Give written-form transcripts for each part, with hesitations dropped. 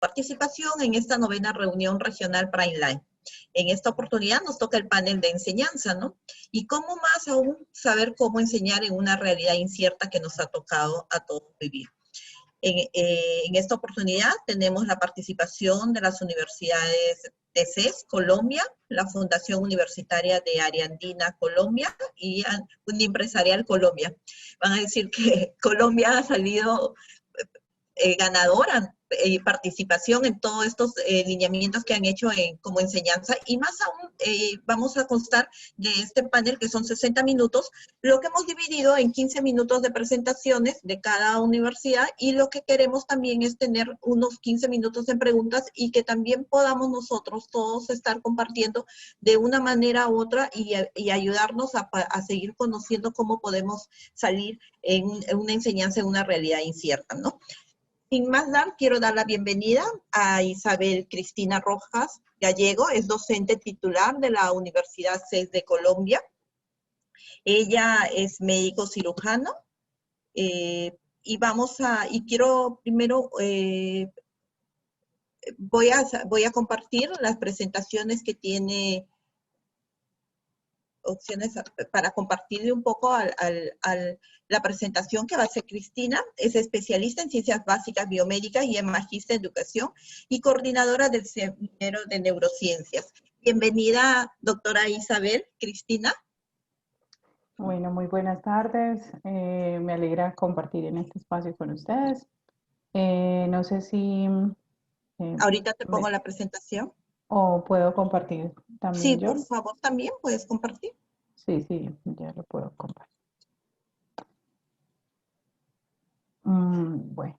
participación en esta novena reunión regional Primeline. En esta oportunidad nos toca el panel de enseñanza, ¿no? Y cómo más aún saber cómo enseñar en una realidad incierta que nos ha tocado a todos vivir. En esta oportunidad tenemos la participación de las universidades de CES, Colombia, la Fundación Universitaria de Área Andina, Colombia, y Unimpresarial Colombia. Van a decir que Colombia ha salido ganadora participación en todos estos lineamientos que han hecho como enseñanza, y más aún vamos a constar de este panel que son 60 minutos, lo que hemos dividido en 15 minutos de presentaciones de cada universidad, y lo que queremos también es tener unos 15 minutos en preguntas y que también podamos nosotros todos estar compartiendo de una manera u otra y ayudarnos a seguir conociendo cómo podemos salir en una enseñanza en una realidad incierta, ¿no? Sin más dar, quiero dar la bienvenida a Isabel Cristina Rojas Gallego, es docente titular de la Universidad CES de Colombia. Ella es médico cirujano y quiero primero, voy a compartir las presentaciones que tiene opciones para compartirle un poco la presentación que va a hacer Cristina. Es especialista en ciencias básicas biomédicas y en magíster en educación y coordinadora del Semillero de Neurociencias. Bienvenida, doctora Isabel Cristina. Bueno, muy buenas tardes. Me alegra compartir en este espacio con ustedes. No sé si... Ahorita te pongo la presentación. ¿O puedo compartir también Sí, yo? por favor, también puedes compartir. Sí, ya lo puedo compartir. Bueno,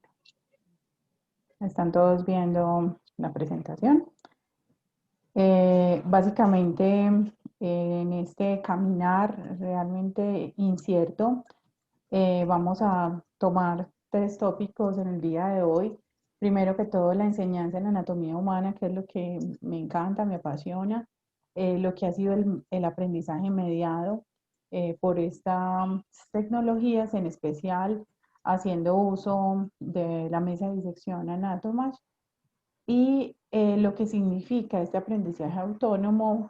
están todos viendo la presentación. Básicamente, en este caminar realmente incierto, vamos a tomar 3 tópicos en el día de hoy. Primero que todo, la enseñanza en la anatomía humana, que es lo que me encanta, me apasiona, lo que ha sido el aprendizaje mediado por estas tecnologías, en especial haciendo uso de la mesa de disección Anatomash, y lo que significa este aprendizaje autónomo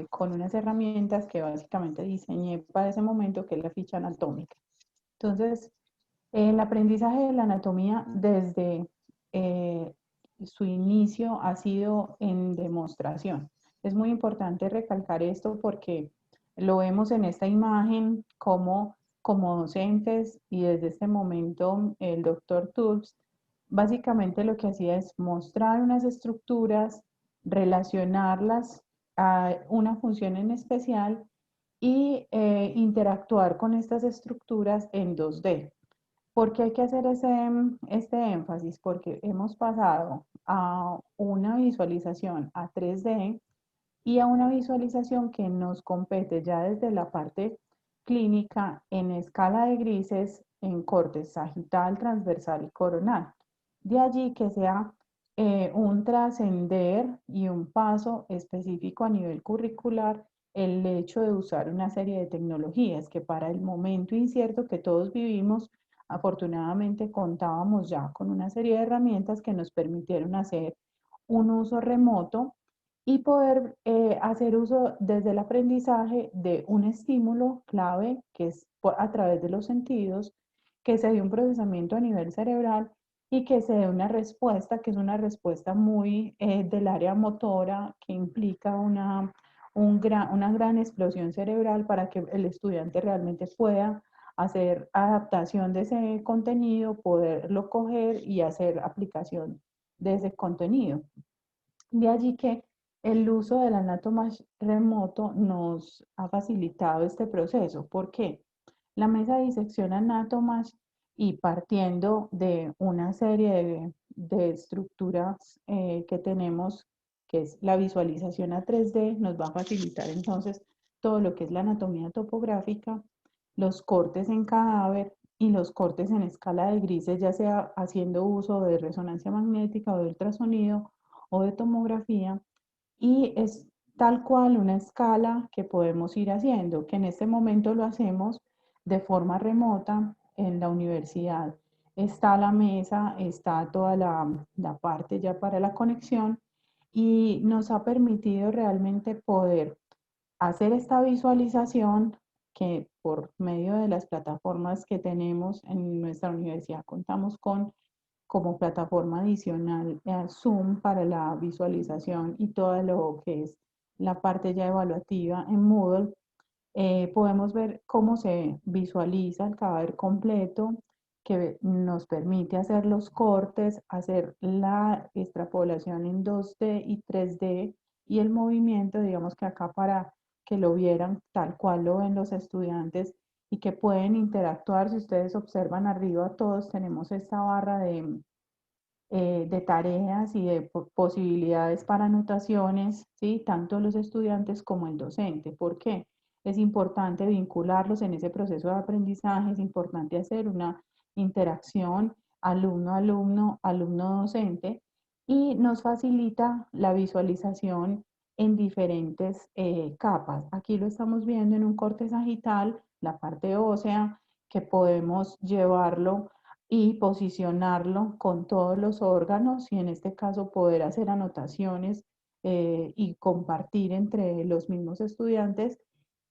con unas herramientas que básicamente diseñé para ese momento, que es la ficha anatómica. Entonces, el aprendizaje de la anatomía desde su inicio ha sido en demostración. Es muy importante recalcar esto porque lo vemos en esta imagen como docentes, y desde este momento el doctor Tubbs básicamente lo que hacía es mostrar unas estructuras, relacionarlas a una función en especial y interactuar con estas estructuras en 2D. ¿Por qué hay que hacer este énfasis? Porque hemos pasado a una visualización a 3D y a una visualización que nos compete ya desde la parte clínica en escala de grises en cortes sagital, transversal y coronal. De allí que sea un trascender y un paso específico a nivel curricular el hecho de usar una serie de tecnologías que para el momento incierto que todos vivimos, afortunadamente contábamos ya con una serie de herramientas que nos permitieron hacer un uso remoto y poder hacer uso desde el aprendizaje de un estímulo clave que es a través de los sentidos, que se dé un procesamiento a nivel cerebral y que se dé una respuesta que es una respuesta muy del área motora, que implica una gran explosión cerebral para que el estudiante realmente pueda hacer adaptación de ese contenido, poderlo coger y hacer aplicación de ese contenido. De allí que el uso del Anatomash remoto nos ha facilitado este proceso. ¿Por qué? La mesa de disección Anatomash, y partiendo de una serie de estructuras que tenemos, que es la visualización a 3D, nos va a facilitar entonces todo lo que es la anatomía topográfica, los cortes en cadáver y los cortes en escala de grises, ya sea haciendo uso de resonancia magnética o de ultrasonido o de tomografía, y es tal cual una escala que podemos ir haciendo, que en este momento lo hacemos de forma remota en la universidad está la mesa, está toda la parte ya para la conexión y nos ha permitido realmente poder hacer esta visualización que por medio de las plataformas que tenemos en nuestra universidad contamos con como plataforma adicional Zoom para la visualización y todo lo que es la parte ya evaluativa en Moodle. Podemos ver cómo se visualiza el cadáver completo, que nos permite hacer los cortes, hacer la extrapolación en 2D y 3D y el movimiento, digamos que acá para que lo vieran tal cual lo ven los estudiantes y que pueden interactuar. Si ustedes observan arriba, todos tenemos esta barra de tareas y de posibilidades para anotaciones, ¿sí? Tanto los estudiantes como el docente. ¿Por qué? Es importante vincularlos en ese proceso de aprendizaje, es importante hacer una interacción alumno-alumno, alumno-docente y nos facilita la visualización en diferentes capas. Aquí lo estamos viendo en un corte sagital, la parte ósea, que podemos llevarlo y posicionarlo con todos los órganos y en este caso poder hacer anotaciones y compartir entre los mismos estudiantes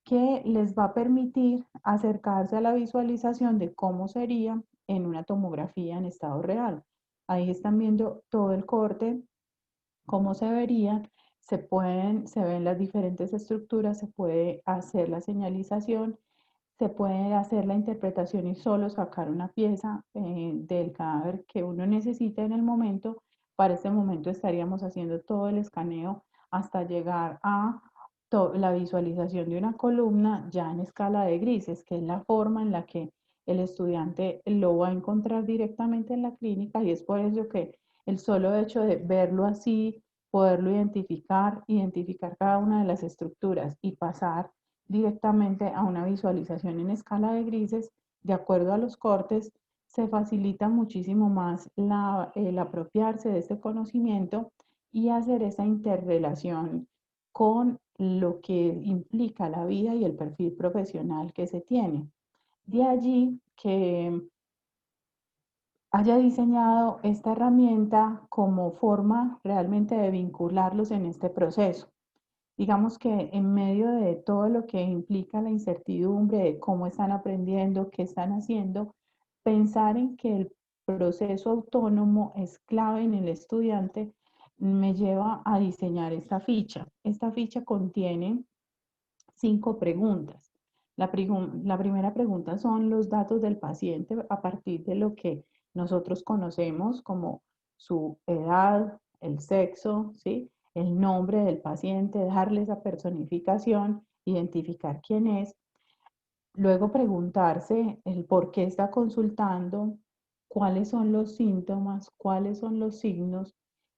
que les va a permitir acercarse a la visualización de cómo sería en una tomografía en estado real. Ahí están viendo todo el corte, cómo se vería, se ven las diferentes estructuras, se puede hacer la señalización, se puede hacer la interpretación y solo sacar una pieza del cadáver que uno necesita en el momento. Para este momento estaríamos haciendo todo el escaneo hasta llegar a la visualización de una columna ya en escala de grises, que es la forma en la que el estudiante lo va a encontrar directamente en la clínica y es por eso que el solo hecho de verlo así, poderlo identificar, identificar cada una de las estructuras y pasar directamente a una visualización en escala de grises, de acuerdo a los cortes, se facilita muchísimo más el apropiarse de este conocimiento y hacer esa interrelación con lo que implica la vida y el perfil profesional que se tiene. De allí que haya diseñado esta herramienta como forma realmente de vincularlos en este proceso. Digamos que en medio de todo lo que implica la incertidumbre de cómo están aprendiendo, qué están haciendo, pensar en que el proceso autónomo es clave en el estudiante me lleva a diseñar esta ficha. Esta ficha contiene 5 preguntas. La primera pregunta son los datos del paciente a partir de lo que nosotros conocemos como su edad, el sexo, ¿sí? El nombre del paciente, darle esa personificación, identificar quién es. Luego preguntarse el por qué está consultando, cuáles son los síntomas, cuáles son los signos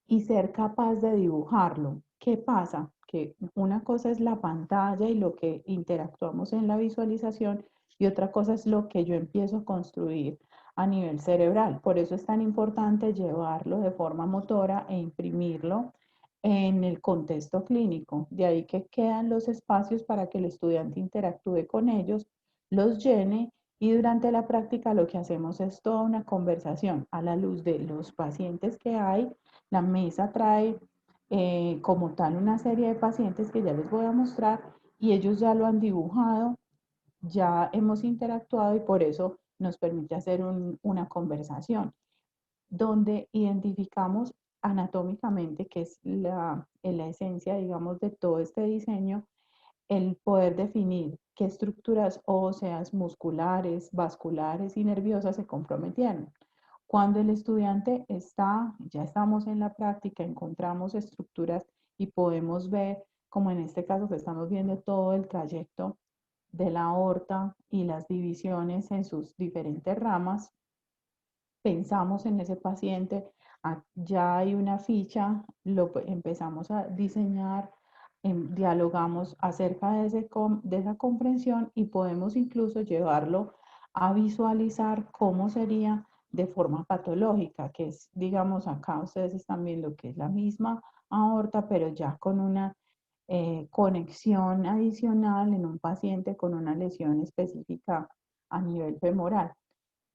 y ser capaz de dibujarlo. ¿Qué pasa? Que una cosa es la pantalla y lo que interactuamos en la visualización y otra cosa es lo que yo empiezo a construir a nivel cerebral. Por eso es tan importante llevarlo de forma motora e imprimirlo en el contexto clínico. De ahí que quedan los espacios para que el estudiante interactúe con ellos, los llene y durante la práctica lo que hacemos es toda una conversación a la luz de los pacientes que hay. La mesa trae como tal una serie de pacientes que ya les voy a mostrar y ellos ya lo han dibujado, ya hemos interactuado y por eso nos permite hacer una conversación donde identificamos anatómicamente, que es la esencia, digamos, de todo este diseño, el poder definir qué estructuras óseas, musculares, vasculares y nerviosas se comprometieron. Cuando el estudiante está, ya estamos en la práctica, encontramos estructuras y podemos ver, como en este caso que estamos viendo todo el trayecto de la aorta y las divisiones en sus diferentes ramas, pensamos en ese paciente, ya hay una ficha, empezamos a diseñar, dialogamos acerca de esa comprensión y podemos incluso llevarlo a visualizar cómo sería de forma patológica, que es, digamos, acá ustedes están viendo que es la misma aorta, pero ya con una conexión adicional en un paciente con una lesión específica a nivel femoral.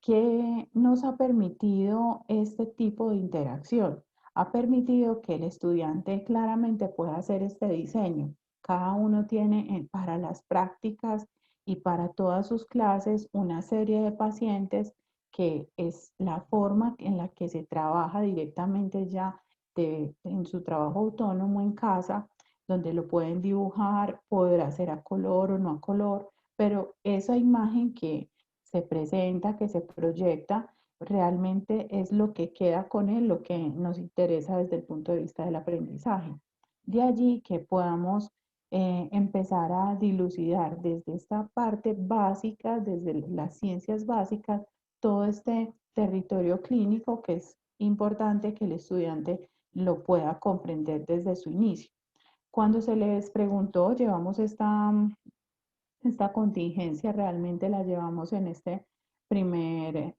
¿Qué nos ha permitido este tipo de interacción? Ha permitido que el estudiante claramente pueda hacer este diseño. Cada uno tiene para las prácticas y para todas sus clases una serie de pacientes que es la forma en la que se trabaja directamente ya en su trabajo autónomo en casa, donde lo pueden dibujar, podrá ser a color o no a color, pero esa imagen que se presenta, que se proyecta, realmente es lo que queda con él, lo que nos interesa desde el punto de vista del aprendizaje. De allí que podamos empezar a dilucidar desde esta parte básica, desde las ciencias básicas, todo este territorio clínico que es importante que el estudiante lo pueda comprender desde su inicio. Cuando se les preguntó, llevamos esta contingencia realmente la llevamos en este primer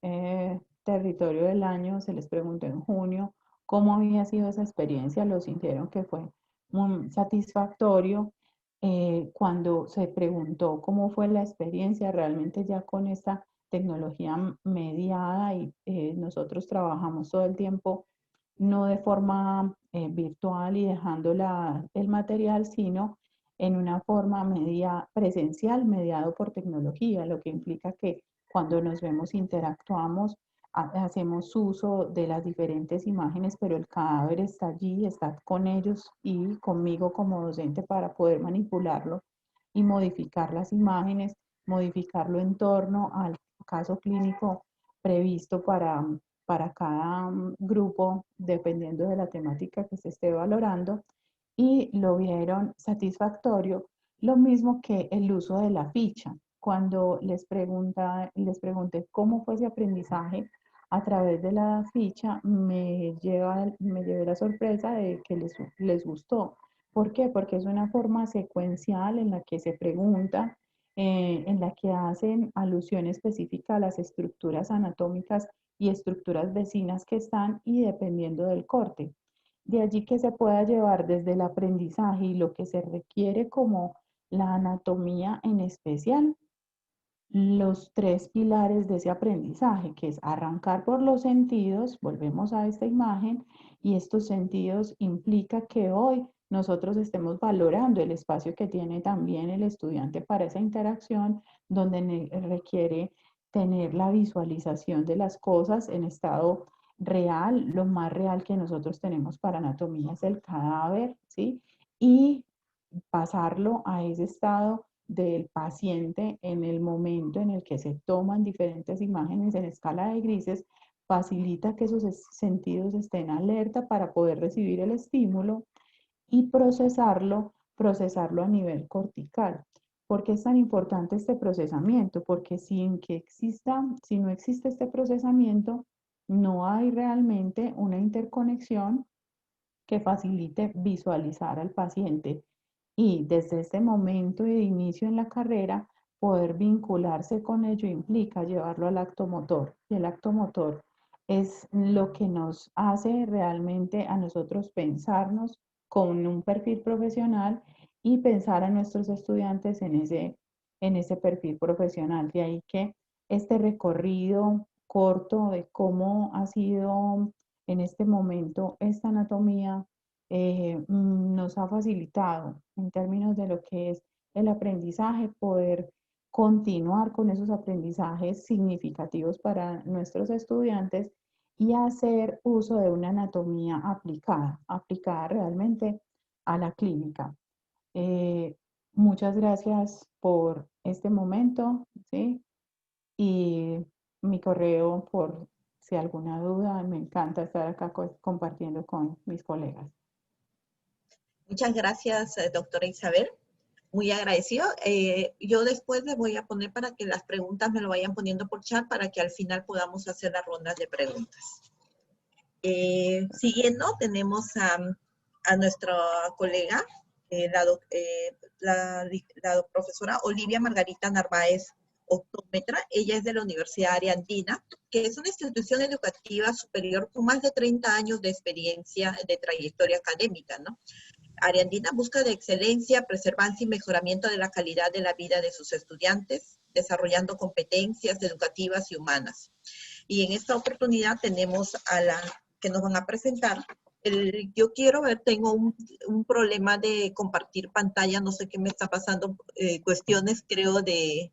territorio del año. Se les preguntó en junio cómo había sido esa experiencia. Lo sintieron que fue muy satisfactorio. Cuando se preguntó cómo fue la experiencia realmente ya con esta tecnología mediada y nosotros trabajamos todo el tiempo no de forma virtual y dejando el material, sino en una forma media presencial mediado por tecnología, lo que implica que cuando nos vemos interactuamos, hacemos uso de las diferentes imágenes, pero el cadáver está allí, está con ellos y conmigo como docente para poder manipularlo y modificar las imágenes, modificarlo en torno al caso clínico previsto para cada grupo, dependiendo de la temática que se esté valorando, y lo vieron satisfactorio, lo mismo que el uso de la ficha. Cuando les pregunté cómo fue ese aprendizaje a través de la ficha, me llevé la sorpresa de que les gustó. ¿Por qué? Porque es una forma secuencial en la que se pregunta, en la que hacen alusión específica a las estructuras anatómicas y estructuras vecinas que están y dependiendo del corte. De allí que se pueda llevar desde el aprendizaje y lo que se requiere como la anatomía en especial, los tres pilares de ese aprendizaje, que es arrancar por los sentidos, volvemos a esta imagen, y estos sentidos implica que hoy nosotros estemos valorando el espacio que tiene también el estudiante para esa interacción, donde requiere tener la visualización de las cosas en estado real. Lo más real que nosotros tenemos para anatomía es el cadáver, ¿sí? Y pasarlo a ese estado del paciente en el momento en el que se toman diferentes imágenes en escala de grises, facilita que sus sentidos estén alerta para poder recibir el estímulo y procesarlo a nivel cortical. ¿Por qué es tan importante este procesamiento? Porque si no existe este procesamiento, no hay realmente una interconexión que facilite visualizar al paciente y desde este momento de inicio en la carrera, poder vincularse con ello implica llevarlo al acto motor. Y el acto motor es lo que nos hace realmente a nosotros pensarnos con un perfil profesional y pensar a nuestros estudiantes en ese perfil profesional. De ahí que este recorrido corto de cómo ha sido en este momento esta anatomía nos ha facilitado en términos de lo que es el aprendizaje, poder continuar con esos aprendizajes significativos para nuestros estudiantes y hacer uso de una anatomía aplicada realmente a la clínica. Eh, Muchas gracias por este momento, ¿sí? Y mi correo por si alguna duda, me encanta estar acá compartiendo con mis colegas. Muchas gracias, doctora Isabel. Muy agradecido. Yo después les voy a poner para que las preguntas me lo vayan poniendo por chat para que al final podamos hacer las rondas de preguntas. Siguiendo, tenemos a nuestra colega, la profesora Olivia Margarita Narváez, optómetra. Ella es de la Universidad Ariandina, que es una institución educativa superior con más de 30 años de experiencia de trayectoria académica, ¿no? Ariandina busca de excelencia, preservancia y mejoramiento de la calidad de la vida de sus estudiantes, desarrollando competencias educativas y humanas. Y en esta oportunidad tenemos a la que nos van a presentar. Yo quiero ver, tengo un problema de compartir pantalla, no sé qué me está pasando, cuestiones creo de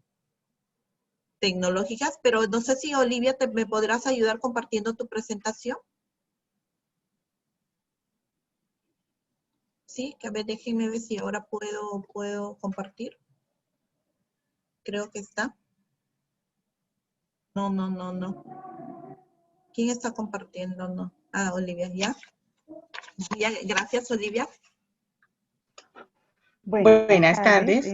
tecnológicas, pero no sé si Olivia me podrás ayudar compartiendo tu presentación. Sí, que a ver, déjenme ver si ahora puedo compartir. Creo que está. No. ¿Quién está compartiendo? No. Ah, Olivia, ¿ya? Gracias, Olivia. Buenas tardes,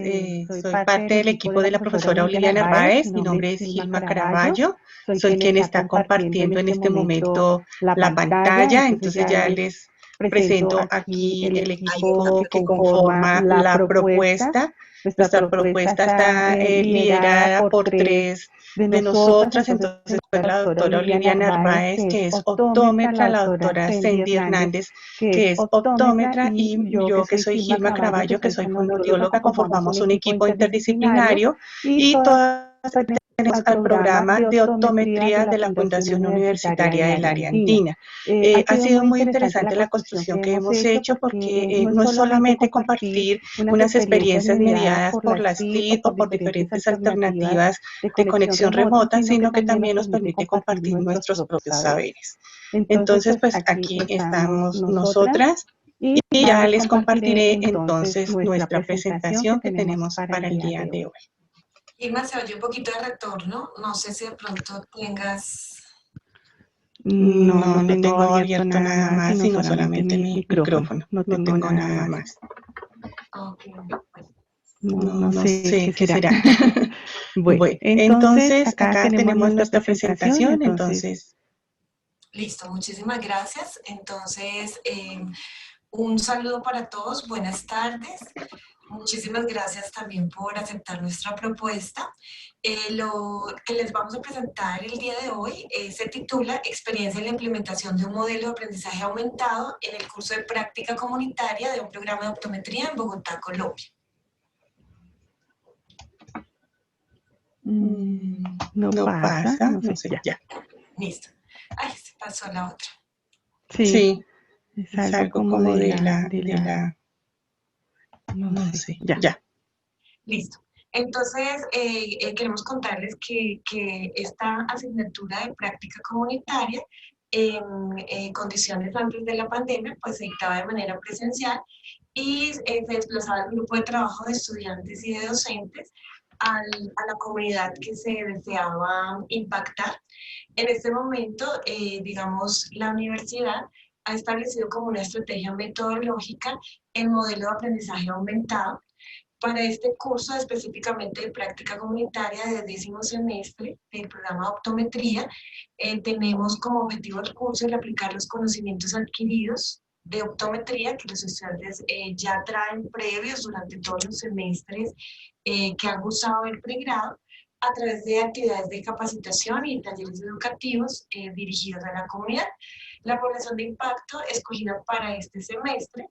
soy parte del equipo de la profesora Olivia Narváez. Mi nombre es Gilma Caraballo, soy quien está compartiendo en este momento la pantalla. Entonces ya les presento aquí el equipo que conforma la propuesta. Nuestra propuesta está liderada por 3 de nosotras. Entonces, la doctora Olivia Narváez, que es optómetra, la doctora Cindy Hernández, que es optómetra, y yo, que soy Gilma Caraballo, que soy fonoaudióloga. Conformamos un equipo interdisciplinario y todas pertenecemos al programa de optometría de la Fundación Universitaria del Área Andina. Ha sido muy interesante la construcción que hemos hecho, porque no es solamente compartir unas experiencias mediadas por las TIC o por diferentes alternativas de conexión remota, sino que también nos permite compartir nuestros propios saberes. Entonces, pues aquí estamos nosotras y ya les compartiré entonces nuestra presentación que tenemos para el día de hoy. Irma, se oye un poquito de retorno. No sé si de pronto tengas... No tengo abierto nada más, sino solamente mi micrófono. No tengo nada más. Okay. No sé qué será. Bueno, entonces acá tenemos nuestra presentación. Entonces, listo, muchísimas gracias. Entonces, un saludo para todos. Buenas tardes. Muchísimas gracias también por aceptar nuestra propuesta. Lo que les vamos a presentar el día de hoy se titula Experiencia en la implementación de un modelo de aprendizaje aumentado en el curso de práctica comunitaria de un programa de optometría en Bogotá, Colombia. No pasa, no sé, ya. Listo. Ay, se pasó la otra. Sí, es algo como de la... No sé, ya. Listo. Entonces, queremos contarles que esta asignatura de práctica comunitaria en condiciones antes de la pandemia, pues se dictaba de manera presencial y se desplazaba el grupo de trabajo de estudiantes y de docentes a la comunidad que se deseaba impactar. En este momento, digamos, la universidad ha establecido como una estrategia metodológica el modelo de aprendizaje aumentado. Para este curso específicamente de práctica comunitaria de 10º semestre del programa de optometría, tenemos como objetivo del curso el aplicar los conocimientos adquiridos de optometría que los estudiantes ya traen previos durante todos los semestres que han cursado el pregrado, a través de actividades de capacitación y talleres educativos dirigidos a la comunidad. La población de impacto escogida para este semestre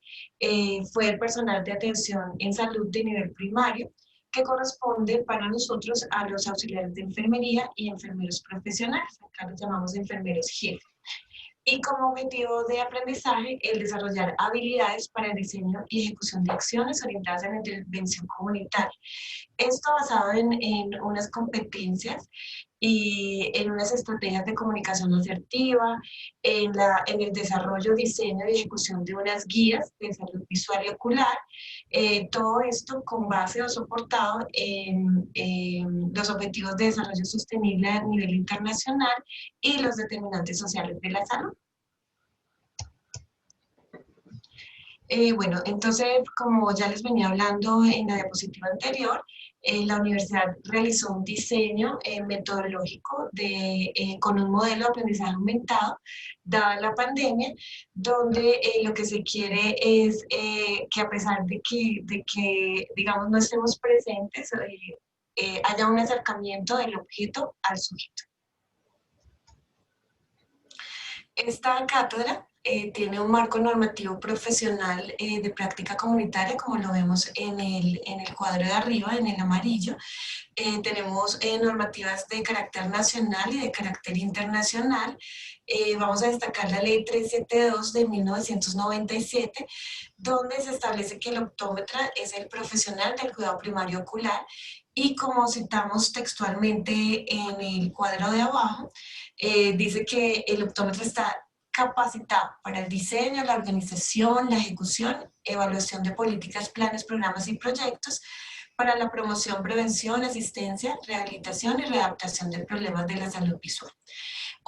fue el personal de atención en salud de nivel primario, que corresponde para nosotros a los auxiliares de enfermería y enfermeros profesionales, acá los llamamos enfermeros jefe. Y como objetivo de aprendizaje, el desarrollar habilidades para el diseño y ejecución de acciones orientadas en la intervención comunitaria. Esto basado en unas competencias y en unas estrategias de comunicación asertiva, en el desarrollo, diseño y ejecución de unas guías de salud visual y ocular, todo esto con base o soportado en los objetivos de desarrollo sostenible a nivel internacional y los determinantes sociales de la salud. Bueno, entonces, como ya les venía hablando en la diapositiva anterior, la universidad realizó un diseño metodológico con un modelo de aprendizaje aumentado, dada la pandemia, donde lo que se quiere es que a pesar de que, digamos, no estemos presentes, haya un acercamiento del objeto al sujeto. Esta cátedra tiene un marco normativo profesional de práctica comunitaria, como lo vemos en el cuadro de arriba, en el amarillo. Tenemos normativas de carácter nacional y de carácter internacional. Vamos a destacar la Ley 372 de 1997, donde se establece que el optómetra es el profesional del cuidado primario ocular, y como citamos textualmente en el cuadro de abajo, dice que el optómetra está capacitado para el diseño, la organización, la ejecución, evaluación de políticas, planes, programas y proyectos para la promoción, prevención, asistencia, rehabilitación y readaptación de problemas de la salud visual.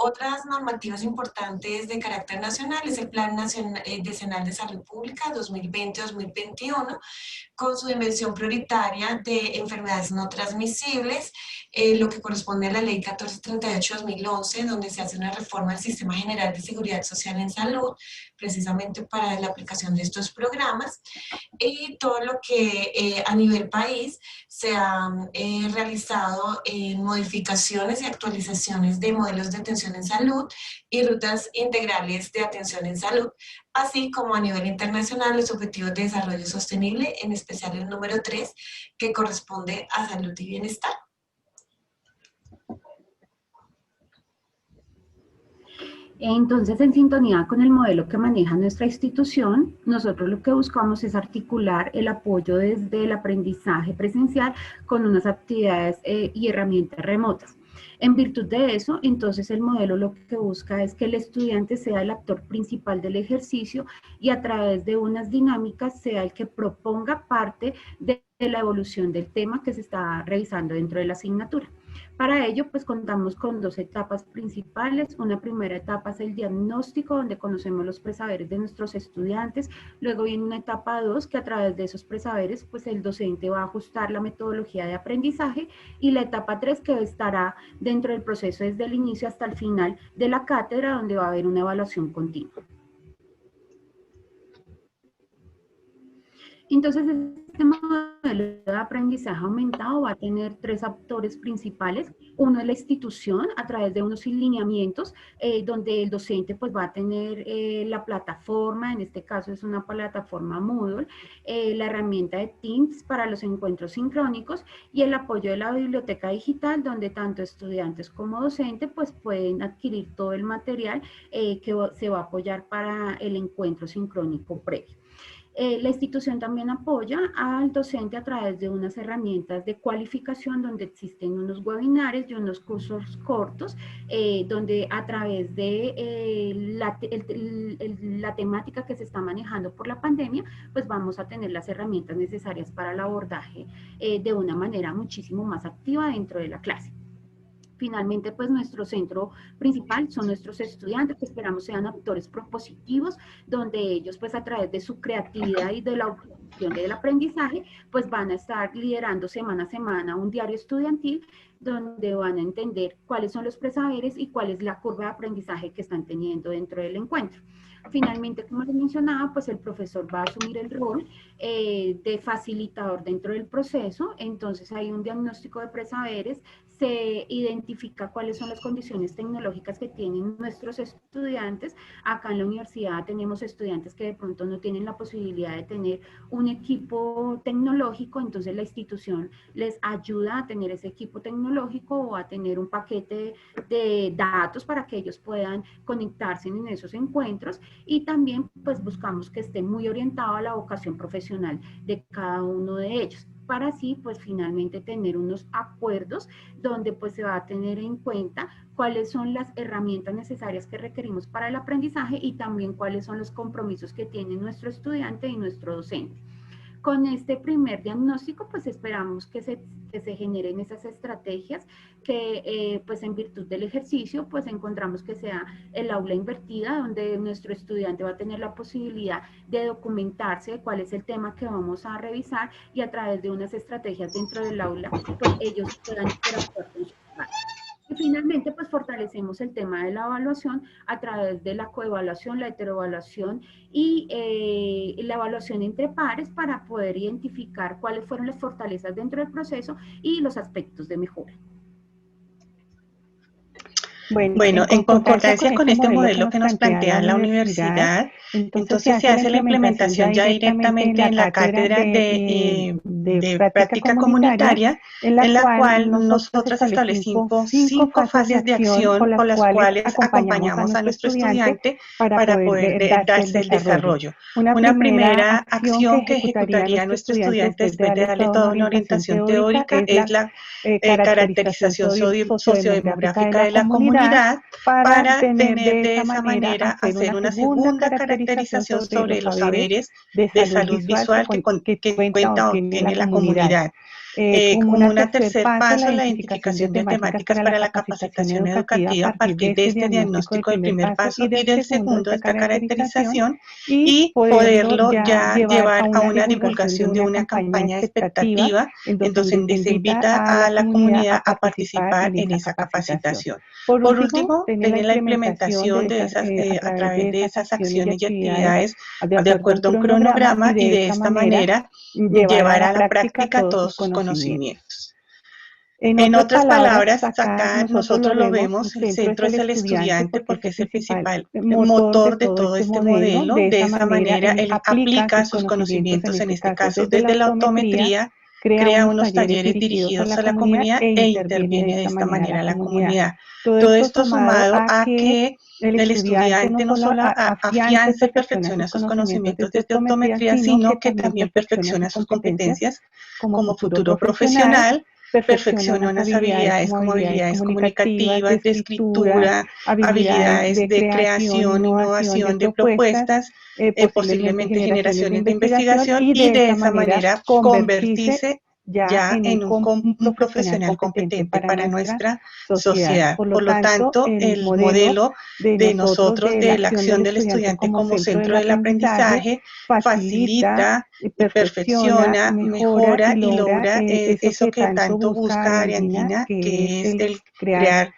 Otras normativas importantes de carácter nacional es el Plan Decenal de Salud Pública 2020-2021, con su dimensión prioritaria de enfermedades no transmisibles, lo que corresponde a la Ley 1438-2011, donde se hace una reforma del Sistema General de Seguridad Social en Salud, precisamente para la aplicación de estos programas, y todo lo que a nivel país se han realizado modificaciones y actualizaciones de modelos de atención en salud y rutas integrales de atención en salud, así como a nivel internacional los Objetivos de Desarrollo Sostenible, en especial el número 3, que corresponde a salud y bienestar. Entonces, en sintonía con el modelo que maneja nuestra institución, nosotros lo que buscamos es articular el apoyo desde el aprendizaje presencial con unas actividades y herramientas remotas. En virtud de eso, entonces el modelo lo que busca es que el estudiante sea el actor principal del ejercicio y a través de unas dinámicas sea el que proponga parte de la evolución del tema que se está revisando dentro de la asignatura. Para ello, pues contamos con dos etapas principales. Una primera etapa es el diagnóstico, donde conocemos los presaberes de nuestros estudiantes. Luego viene una etapa 2, que a través de esos presaberes, pues el docente va a ajustar la metodología de aprendizaje. Y la etapa 3, que estará dentro del proceso desde el inicio hasta el final de la cátedra, donde va a haber una evaluación continua. Entonces, este modelo de aprendizaje aumentado va a tener tres actores principales. Uno es la institución, a través de unos lineamientos, donde el docente pues, va a tener la plataforma, en este caso es una plataforma Moodle, la herramienta de Teams para los encuentros sincrónicos y el apoyo de la biblioteca digital, donde tanto estudiantes como docentes pues, pueden adquirir todo el material que se va a apoyar para el encuentro sincrónico previo. La institución también apoya al docente a través de unas herramientas de cualificación donde existen unos webinares y unos cursos cortos donde a través de la temática que se está manejando por la pandemia, pues vamos a tener las herramientas necesarias para el abordaje de una manera muchísimo más activa dentro de la clase. Finalmente, pues nuestro centro principal son nuestros estudiantes, que esperamos sean actores propositivos, donde ellos pues a través de su creatividad y de la obtención del aprendizaje, pues van a estar liderando semana a semana un diario estudiantil, donde van a entender cuáles son los presaberes y cuál es la curva de aprendizaje que están teniendo dentro del encuentro. Finalmente, como les mencionaba, pues el profesor va a asumir el rol de facilitador dentro del proceso. Entonces hay un diagnóstico de presaberes, se identifica cuáles son las condiciones tecnológicas que tienen nuestros estudiantes. Acá en la universidad tenemos estudiantes que de pronto no tienen la posibilidad de tener un equipo tecnológico, entonces la institución les ayuda a tener ese equipo tecnológico o a tener un paquete de datos para que ellos puedan conectarse en esos encuentros, y también pues buscamos que esté muy orientado a la vocación profesional de cada uno de ellos, para así pues finalmente tener unos acuerdos donde pues se va a tener en cuenta cuáles son las herramientas necesarias que requerimos para el aprendizaje y también cuáles son los compromisos que tiene nuestro estudiante y nuestro docente. Con este primer diagnóstico, pues esperamos que se generen esas estrategias que, pues en virtud del ejercicio, pues encontramos que sea el aula invertida, donde nuestro estudiante va a tener la posibilidad de documentarse de cuál es el tema que vamos a revisar y a través de unas estrategias dentro del aula, pues ellos puedan interactuar con sus padres. Y finalmente, pues fortalecemos el tema de la evaluación a través de la coevaluación, la heteroevaluación y la evaluación entre pares para poder identificar cuáles fueron las fortalezas dentro del proceso y los aspectos de mejora. Bueno, en concordancia con este modelo que nos plantea la universidad, entonces se hace la implementación ya directamente en la cátedra de práctica comunitaria, en la cual nosotros establecimos 5 fases de acción con las cuales acompañamos a nuestro estudiante para poder darse el desarrollo. Una primera acción que ejecutaría nuestro estudiante después de darle toda una orientación teórica es la caracterización sociodemográfica de la comunidad para tener de esa manera hacer una segunda caracterización sobre los saberes de salud visual que cuenta o tiene la comunidad. Como un tercer paso, la identificación de temáticas para la capacitación educativa a partir de este diagnóstico del primer paso y del segundo de esta caracterización y poderlo ya llevar a una divulgación de una campaña de expectativa en donde se invita a la comunidad a participar en esa capacitación. Por último, tener la implementación de esas, a través de esas acciones y actividades de acuerdo a un cronograma y de esta manera llevar a la práctica todos sus conocimientos. En otras palabras, acá nosotros lo vemos, el centro es el estudiante porque es el principal motor de todo este modelo. De esa manera, él aplica sus conocimientos, en este caso desde la optometría, crea unos talleres dirigidos a la comunidad e interviene de esta manera a la comunidad. Todo esto sumado a que el estudiante no solo afianza y perfecciona sus conocimientos desde optometría, sino que también perfecciona sus competencias como futuro profesional, perfecciona unas habilidades como habilidades comunicativas, de escritura, habilidades de creación, innovación de propuestas, posiblemente generaciones de investigación y de esa manera convertirse ya en un profesional competente para nuestra sociedad. Por lo tanto, el modelo de nosotros, de la acción del estudiante como centro del aprendizaje, facilita, perfecciona, mejora y logra eso que tanto busca Ariadna, que es el crear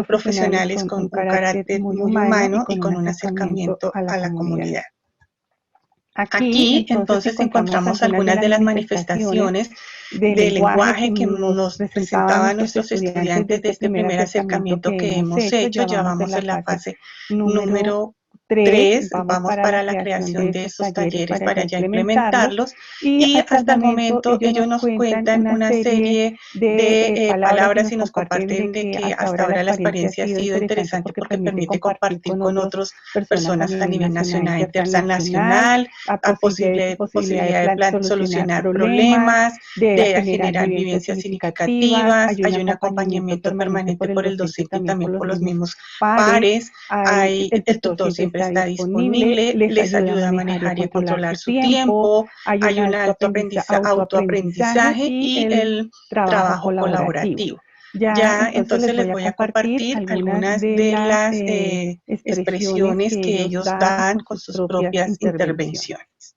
profesionales con un carácter muy humano y con un acercamiento a la comunidad. Aquí entonces encontramos algunas de las manifestaciones del lenguaje que nos presentaban nuestros estudiantes de este primer acercamiento que hemos hecho. Ya vamos en la fase número 3, vamos para la creación de estos talleres para ya implementarlos y hasta el momento ellos nos cuentan una serie de palabras y nos comparten de que hasta ahora la experiencia ha sido interesante porque permite compartir con otras personas a nivel nacional e internacional, a posibilidad de solucionar problemas, de generar vivencias significativas, hay un acompañamiento permanente por el docente y también por los mismos pares, el tutor siempre está disponible, les ayuda a manejar y a controlar su tiempo, hay un alto autoaprendizaje y el trabajo colaborativo. Ya entonces les voy a compartir algunas de las expresiones que ellos dan con sus propias intervenciones.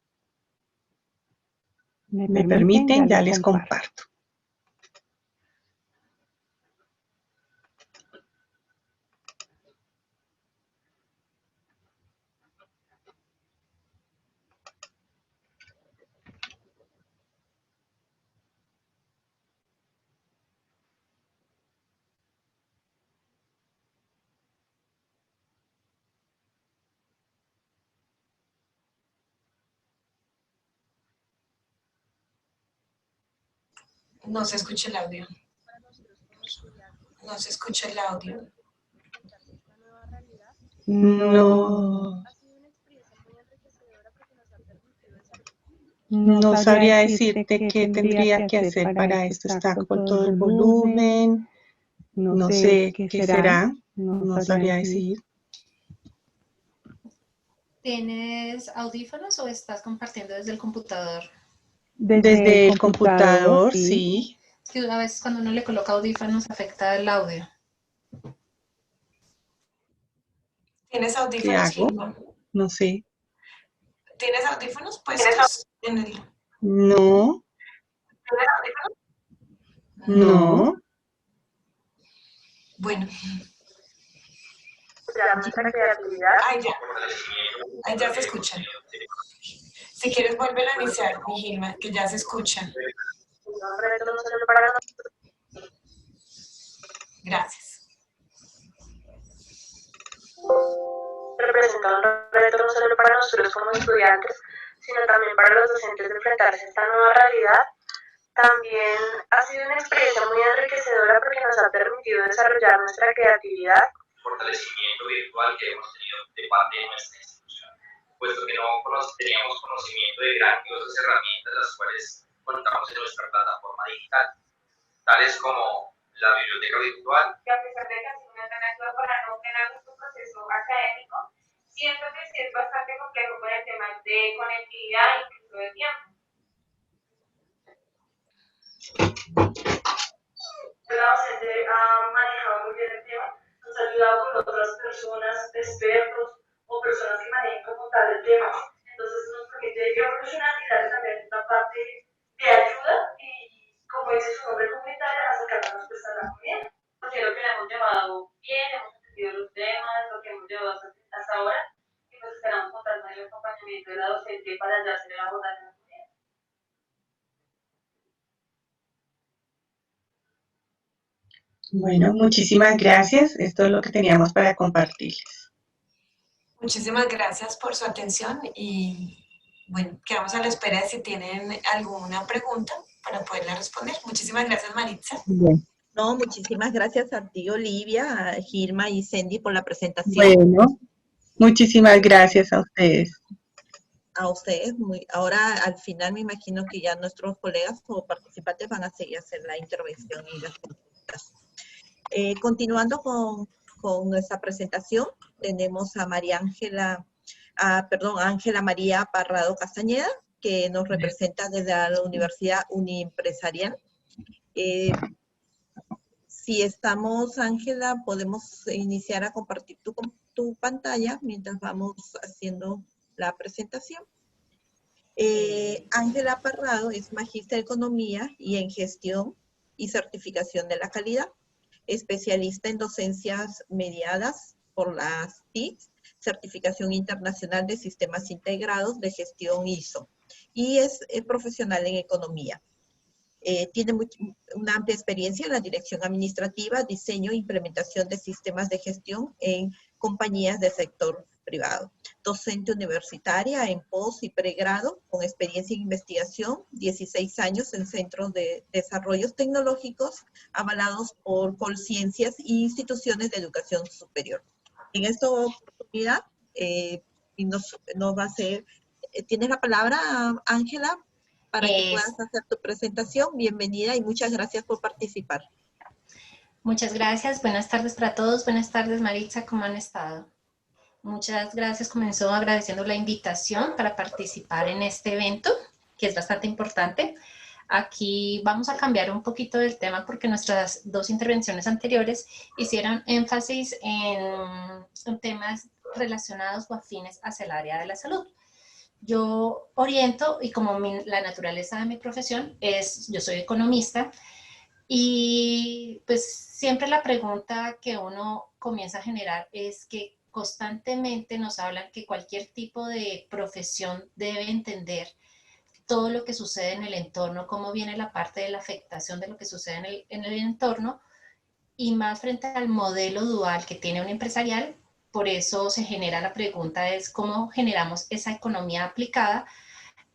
¿Me permiten? Ya les comparto. No se escucha el audio. No se escucha el audio. No sabría decirte qué tendría que hacer para esto. Está con todo el volumen. No sé qué será. No sabría decir. ¿Tienes audífonos o estás compartiendo desde el computador? Desde el computador, sí. Es que a veces cuando uno le coloca audífonos afecta el audio. ¿Tienes audífonos? ¿Qué hago? No sé. ¿Tienes audífonos? Pues en el... No. ¿Tienes audífonos? No. Bueno. Ahí ya se escucha. Si quieres volver a iniciar, mi Gilma, que ya se escucha. Gracias. representa un reto no solo para nosotros como estudiantes, sino también para los docentes de enfrentarse a esta nueva realidad. También ha sido una experiencia muy enriquecedora porque nos ha permitido desarrollar nuestra creatividad. Fortalecimiento virtual que hemos tenido de parte de nuestra institución, puesto que no teníamos conocimiento de grandiosas herramientas las cuales contamos en nuestra plataforma digital, tales como la biblioteca virtual. Que a pesar de que ha sido una gran ayuda para no frenar nuestro proceso académico, siento que sí es bastante complejo con el tema de conectividad e incluso de tiempo. La docente ha manejado muy bien el tema, nos ha ayudado con otras personas, expertos o personas que manejen como tal el tema. Entonces nos permite evolucionar y darle también una parte de ayuda y, como dice su nombre comunitario, acercarnos pues a la comunidad. Considero que lo hemos llevado bien, hemos entendido los temas, lo que hemos llevado hasta ahora, y pues esperamos contar con el acompañamiento de la docente para ya hacer el abordaje. Bueno, muchísimas gracias. Esto es lo que teníamos para compartirles. Muchísimas gracias por su atención y bueno, quedamos a la espera de si tienen alguna pregunta para poderla responder. Muchísimas gracias, Maritza. Bien. No, muchísimas gracias a ti, Olivia, a Gilma y Cindy por la presentación. Bueno, muchísimas gracias a ustedes. A ustedes. Ahora, al final, me imagino que ya nuestros colegas o participantes van a seguir a hacer la intervención y las consultas. Continuando con nuestra presentación, tenemos a Ángela María Parrado Castañeda, que nos representa desde la Universidad Uniempresarial. Si estamos, Ángela, podemos iniciar a compartir tu pantalla mientras vamos haciendo la presentación. Ángela Parrado es magíster en Economía y en Gestión y Certificación de la Calidad, especialista en docencias mediadas por las TIC, Certificación Internacional de Sistemas Integrados de Gestión ISO, y es profesional en Economía. Tiene una amplia experiencia en la dirección administrativa, diseño e implementación de sistemas de gestión en compañías del sector privado. Docente universitaria en post y pregrado, con experiencia en investigación, 16 años en centros de desarrollos tecnológicos avalados por Colciencias e instituciones de educación superior. En esta oportunidad, nos va a hacer, tienes la palabra, Ángela, para que puedas hacer tu presentación. Bienvenida y muchas gracias por participar. Muchas gracias. Buenas tardes para todos. Buenas tardes, Maritza. ¿Cómo han estado? Muchas gracias. Comenzó agradeciendo la invitación para participar en este evento, que es bastante importante. Aquí vamos a cambiar un poquito del tema porque nuestras dos intervenciones anteriores hicieron énfasis en temas relacionados o afines hacia el área de la salud. Yo oriento, y como la naturaleza de mi profesión es, yo soy economista, y pues siempre la pregunta que uno comienza a generar es que constantemente nos hablan que cualquier tipo de profesión debe entender todo lo que sucede en el entorno, cómo viene la parte de la afectación de lo que sucede en el entorno, y más frente al modelo dual que tiene un empresarial. Por eso se genera la pregunta es cómo generamos esa economía aplicada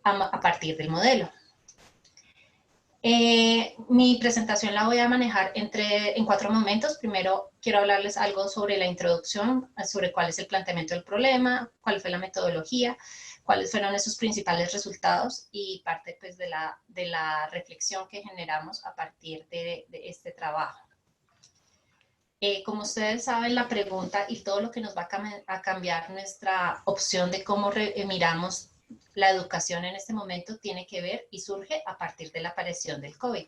a partir del modelo. Mi presentación la voy a manejar en 4 momentos. Primero quiero hablarles algo sobre la introducción, sobre cuál es el planteamiento del problema, cuál fue la metodología, cuáles fueron esos principales resultados y parte pues, de la reflexión que generamos a partir de este trabajo. Como ustedes saben, la pregunta y todo lo que nos va a cambiar nuestra opción de cómo miramos la educación en este momento tiene que ver y surge a partir de la aparición del COVID.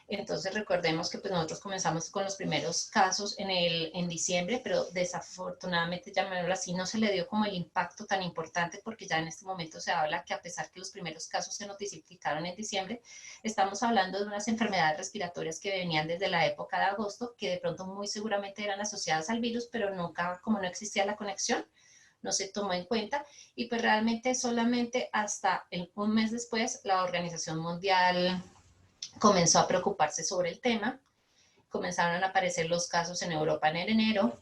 Entonces recordemos que pues, nosotros comenzamos con los primeros casos en diciembre, pero desafortunadamente, llamémoslo así, no se le dio como el impacto tan importante porque ya en este momento se habla que a pesar que los primeros casos se notificaron en diciembre, estamos hablando de unas enfermedades respiratorias que venían desde la época de agosto, que de pronto muy seguramente eran asociadas al virus, pero nunca, como no existía la conexión, no se tomó en cuenta, y pues realmente solamente hasta un mes después la Organización Mundial comenzó a preocuparse sobre el tema, comenzaron a aparecer los casos en Europa en enero,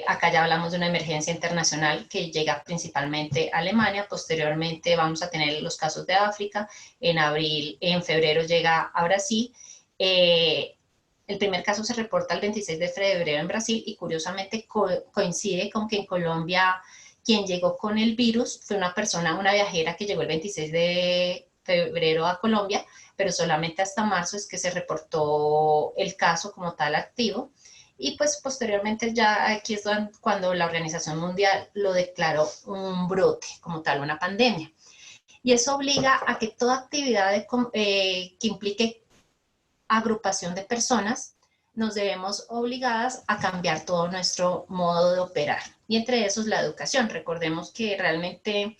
Acá ya hablamos de una emergencia internacional que llega principalmente a Alemania, posteriormente vamos a tener los casos de África, en febrero llega a Brasil. El primer caso se reporta el 26 de febrero en Brasil y curiosamente coincide con que en Colombia quien llegó con el virus fue una viajera que llegó el 26 de febrero a Colombia, pero solamente hasta marzo es que se reportó el caso como tal activo. Y pues posteriormente ya aquí es cuando la Organización Mundial lo declaró un brote, como tal, una pandemia. Y eso obliga a que toda actividad que implique agrupación de personas, nos debemos obligadas a cambiar todo nuestro modo de operar. Y entre esos la educación. Recordemos que realmente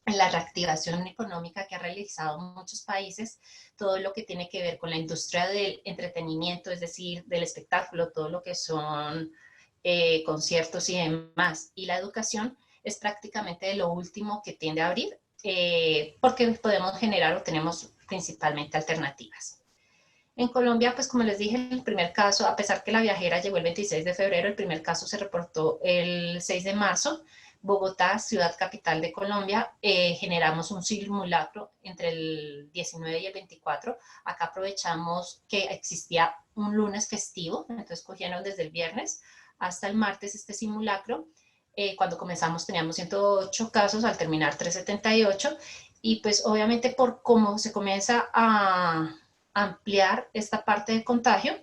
en la reactivación económica que ha realizado muchos países, todo lo que tiene que ver con la industria del entretenimiento, es decir, del espectáculo, todo lo que son conciertos y demás, y la educación es prácticamente lo último que tiende a abrir, porque podemos generar o tenemos principalmente alternativas. En Colombia, pues como les dije, el primer caso, a pesar que la viajera llegó el 26 de febrero, el primer caso se reportó el 6 de marzo, Bogotá, ciudad capital de Colombia, generamos un simulacro entre el 19 y el 24. Acá aprovechamos que existía un lunes festivo, entonces cogieron desde el viernes hasta el martes este simulacro. Cuando comenzamos teníamos 108 casos, al terminar 378, y pues obviamente por cómo se comienza a ampliar esta parte de contagio,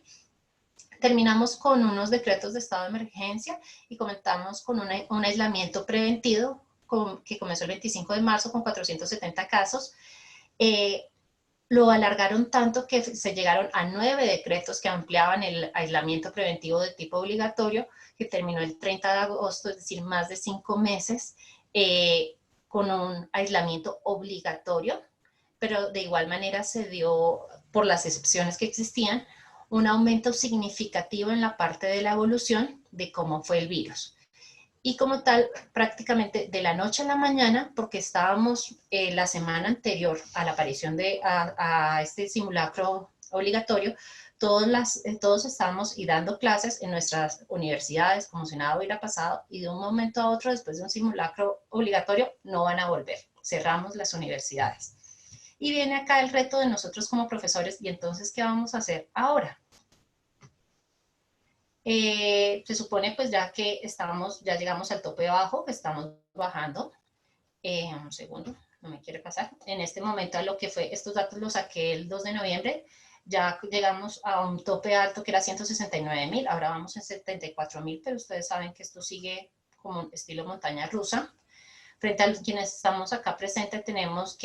terminamos con unos decretos de estado de emergencia y comenzamos con un aislamiento preventivo que comenzó el 25 de marzo con 470 casos. Lo alargaron tanto que se llegaron a 9 decretos que ampliaban el aislamiento preventivo de tipo obligatorio, que terminó el 30 de agosto, es decir, más de 5 meses, con un aislamiento obligatorio, pero de igual manera se dio, por las excepciones que existían, un aumento significativo en la parte de la evolución de cómo fue el virus. Y como tal, prácticamente de la noche a la mañana, porque estábamos la semana anterior a la aparición a este simulacro obligatorio, todos estábamos dando clases en nuestras universidades como si nada hubiera pasado, y de un momento a otro, después de un simulacro obligatorio, no van a volver. Cerramos las universidades. Y viene acá el reto de nosotros como profesores, y entonces, ¿qué vamos a hacer ahora? Se supone pues ya que ya llegamos al tope bajo, que estamos bajando. Un segundo, no me quiere pasar. En este momento a lo que fue, estos datos los saqué el 2 de noviembre, ya llegamos a un tope alto que era 169.000, ahora vamos en 74.000, pero ustedes saben que esto sigue como un estilo montaña rusa. Frente a quienes estamos acá presentes, tenemos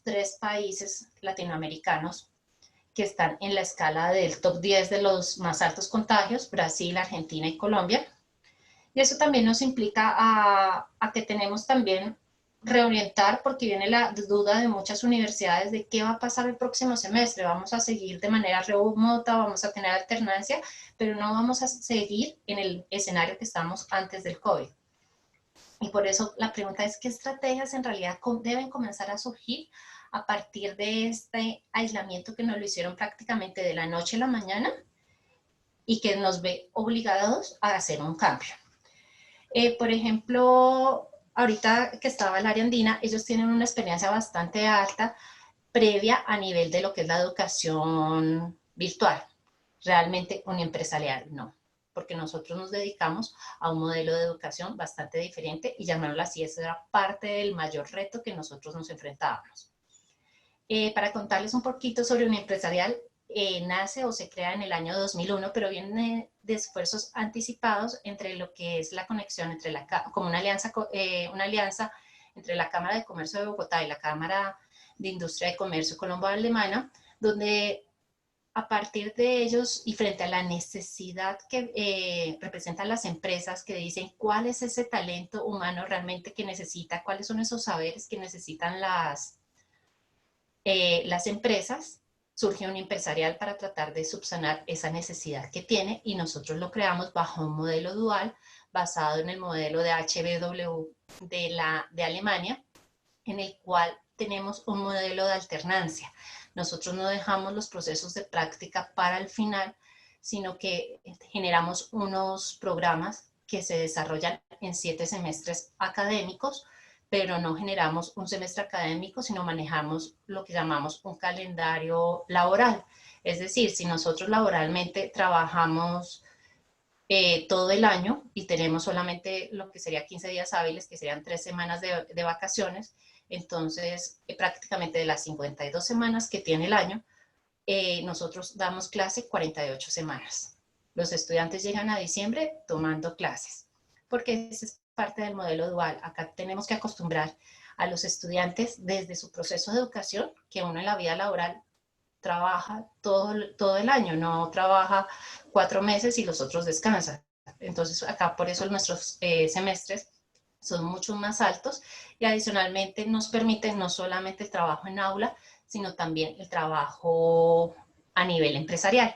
3 países latinoamericanos que están en la escala del top 10 de los más altos contagios: Brasil, Argentina y Colombia. Y eso también nos implica a que tenemos también reorientar, porque viene la duda de muchas universidades de qué va a pasar el próximo semestre. Vamos a seguir de manera remota, vamos a tener alternancia, pero no vamos a seguir en el escenario que estamos antes del COVID. Y por eso la pregunta es, ¿qué estrategias en realidad deben comenzar a surgir a partir de este aislamiento que nos lo hicieron prácticamente de la noche a la mañana y que nos ve obligados a hacer un cambio? Por ejemplo, ahorita que estaba el área andina, ellos tienen una experiencia bastante alta previa a nivel de lo que es la educación virtual. Realmente uniempresarial no, porque nosotros nos dedicamos a un modelo de educación bastante diferente, y llamarlo así, ese era parte del mayor reto que nosotros nos enfrentábamos. Para contarles un poquito sobre Uniempresarial, nace o se crea en el año 2001, pero viene de esfuerzos anticipados entre lo que es la conexión entre como una alianza entre la Cámara de Comercio de Bogotá y la Cámara de Industria de Comercio Colombo-Alemana, donde a partir de ellos y frente a la necesidad que representan las empresas, que dicen cuál es ese talento humano realmente que necesita, cuáles son esos saberes que necesitan las empresas, surge Uniempresarial para tratar de subsanar esa necesidad que tiene, y nosotros lo creamos bajo un modelo dual basado en el modelo de HBW de Alemania, en el cual tenemos un modelo de alternancia. Nosotros no dejamos los procesos de práctica para el final, sino que generamos unos programas que se desarrollan en 7 semestres académicos, pero no generamos un semestre académico, sino manejamos lo que llamamos un calendario laboral. Es decir, si nosotros laboralmente trabajamos todo el año y tenemos solamente lo que sería 15 días hábiles, que serían 3 semanas de vacaciones, entonces prácticamente de las 52 semanas que tiene el año, nosotros damos clase 48 semanas. Los estudiantes llegan a diciembre tomando clases, porque esa es parte del modelo dual. Acá tenemos que acostumbrar a los estudiantes desde su proceso de educación, que uno en la vida laboral trabaja todo el año, no trabaja 4 meses y los otros descansan. Entonces acá por eso nuestros semestres son mucho más altos y adicionalmente nos permiten no solamente el trabajo en aula, sino también el trabajo a nivel empresarial.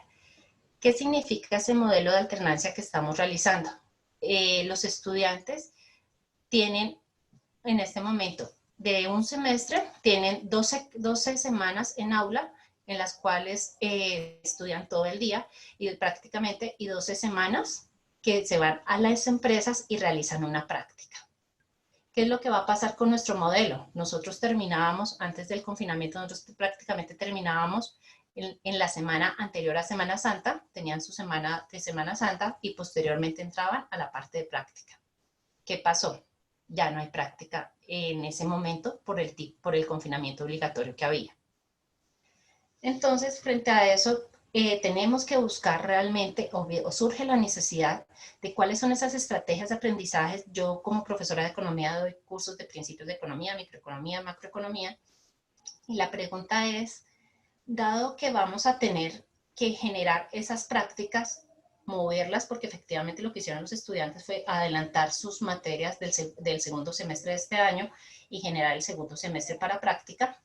¿Qué significa ese modelo de alternancia que estamos realizando? Los estudiantes tienen en este momento de un semestre, tienen 12 semanas en aula, en las cuales estudian todo el día y prácticamente, y 12 semanas que se van a las empresas y realizan una práctica. ¿Qué es lo que va a pasar con nuestro modelo? Nosotros terminábamos, antes del confinamiento, nosotros prácticamente terminábamos en la semana anterior a Semana Santa, tenían su semana de Semana Santa y posteriormente entraban a la parte de práctica. ¿Qué pasó? Ya no hay práctica en ese momento por el confinamiento obligatorio que había. Entonces, frente a eso, tenemos que buscar realmente, o surge la necesidad de cuáles son esas estrategias de aprendizaje. Yo como profesora de economía doy cursos de principios de economía, microeconomía, macroeconomía, y la pregunta es, dado que vamos a tener que generar esas prácticas, moverlas, porque efectivamente lo que hicieron los estudiantes fue adelantar sus materias del segundo semestre de este año y generar el segundo semestre para práctica.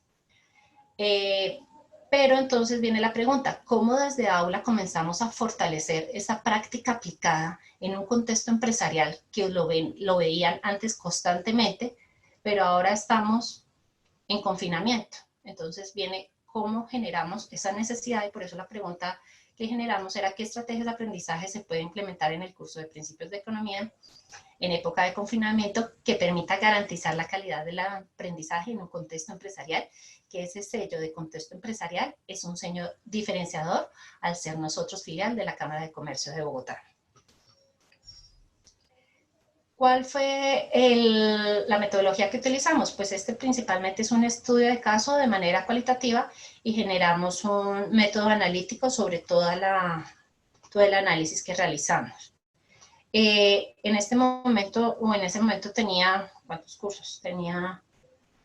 Pero entonces viene la pregunta, ¿cómo desde aula comenzamos a fortalecer esa práctica aplicada en un contexto empresarial que lo veían antes constantemente, pero ahora estamos en confinamiento? Entonces viene cómo generamos esa necesidad, y por eso la pregunta que generamos era qué estrategias de aprendizaje se puede implementar en el curso de principios de economía en época de confinamiento que permita garantizar la calidad del aprendizaje en un contexto empresarial, que ese sello de contexto empresarial es un sello diferenciador al ser nosotros filial de la Cámara de Comercio de Bogotá. ¿Cuál fue la metodología que utilizamos? Pues principalmente es un estudio de caso de manera cualitativa y generamos un método analítico sobre todo el análisis que realizamos. En ese momento tenía, ¿cuántos cursos? Tenía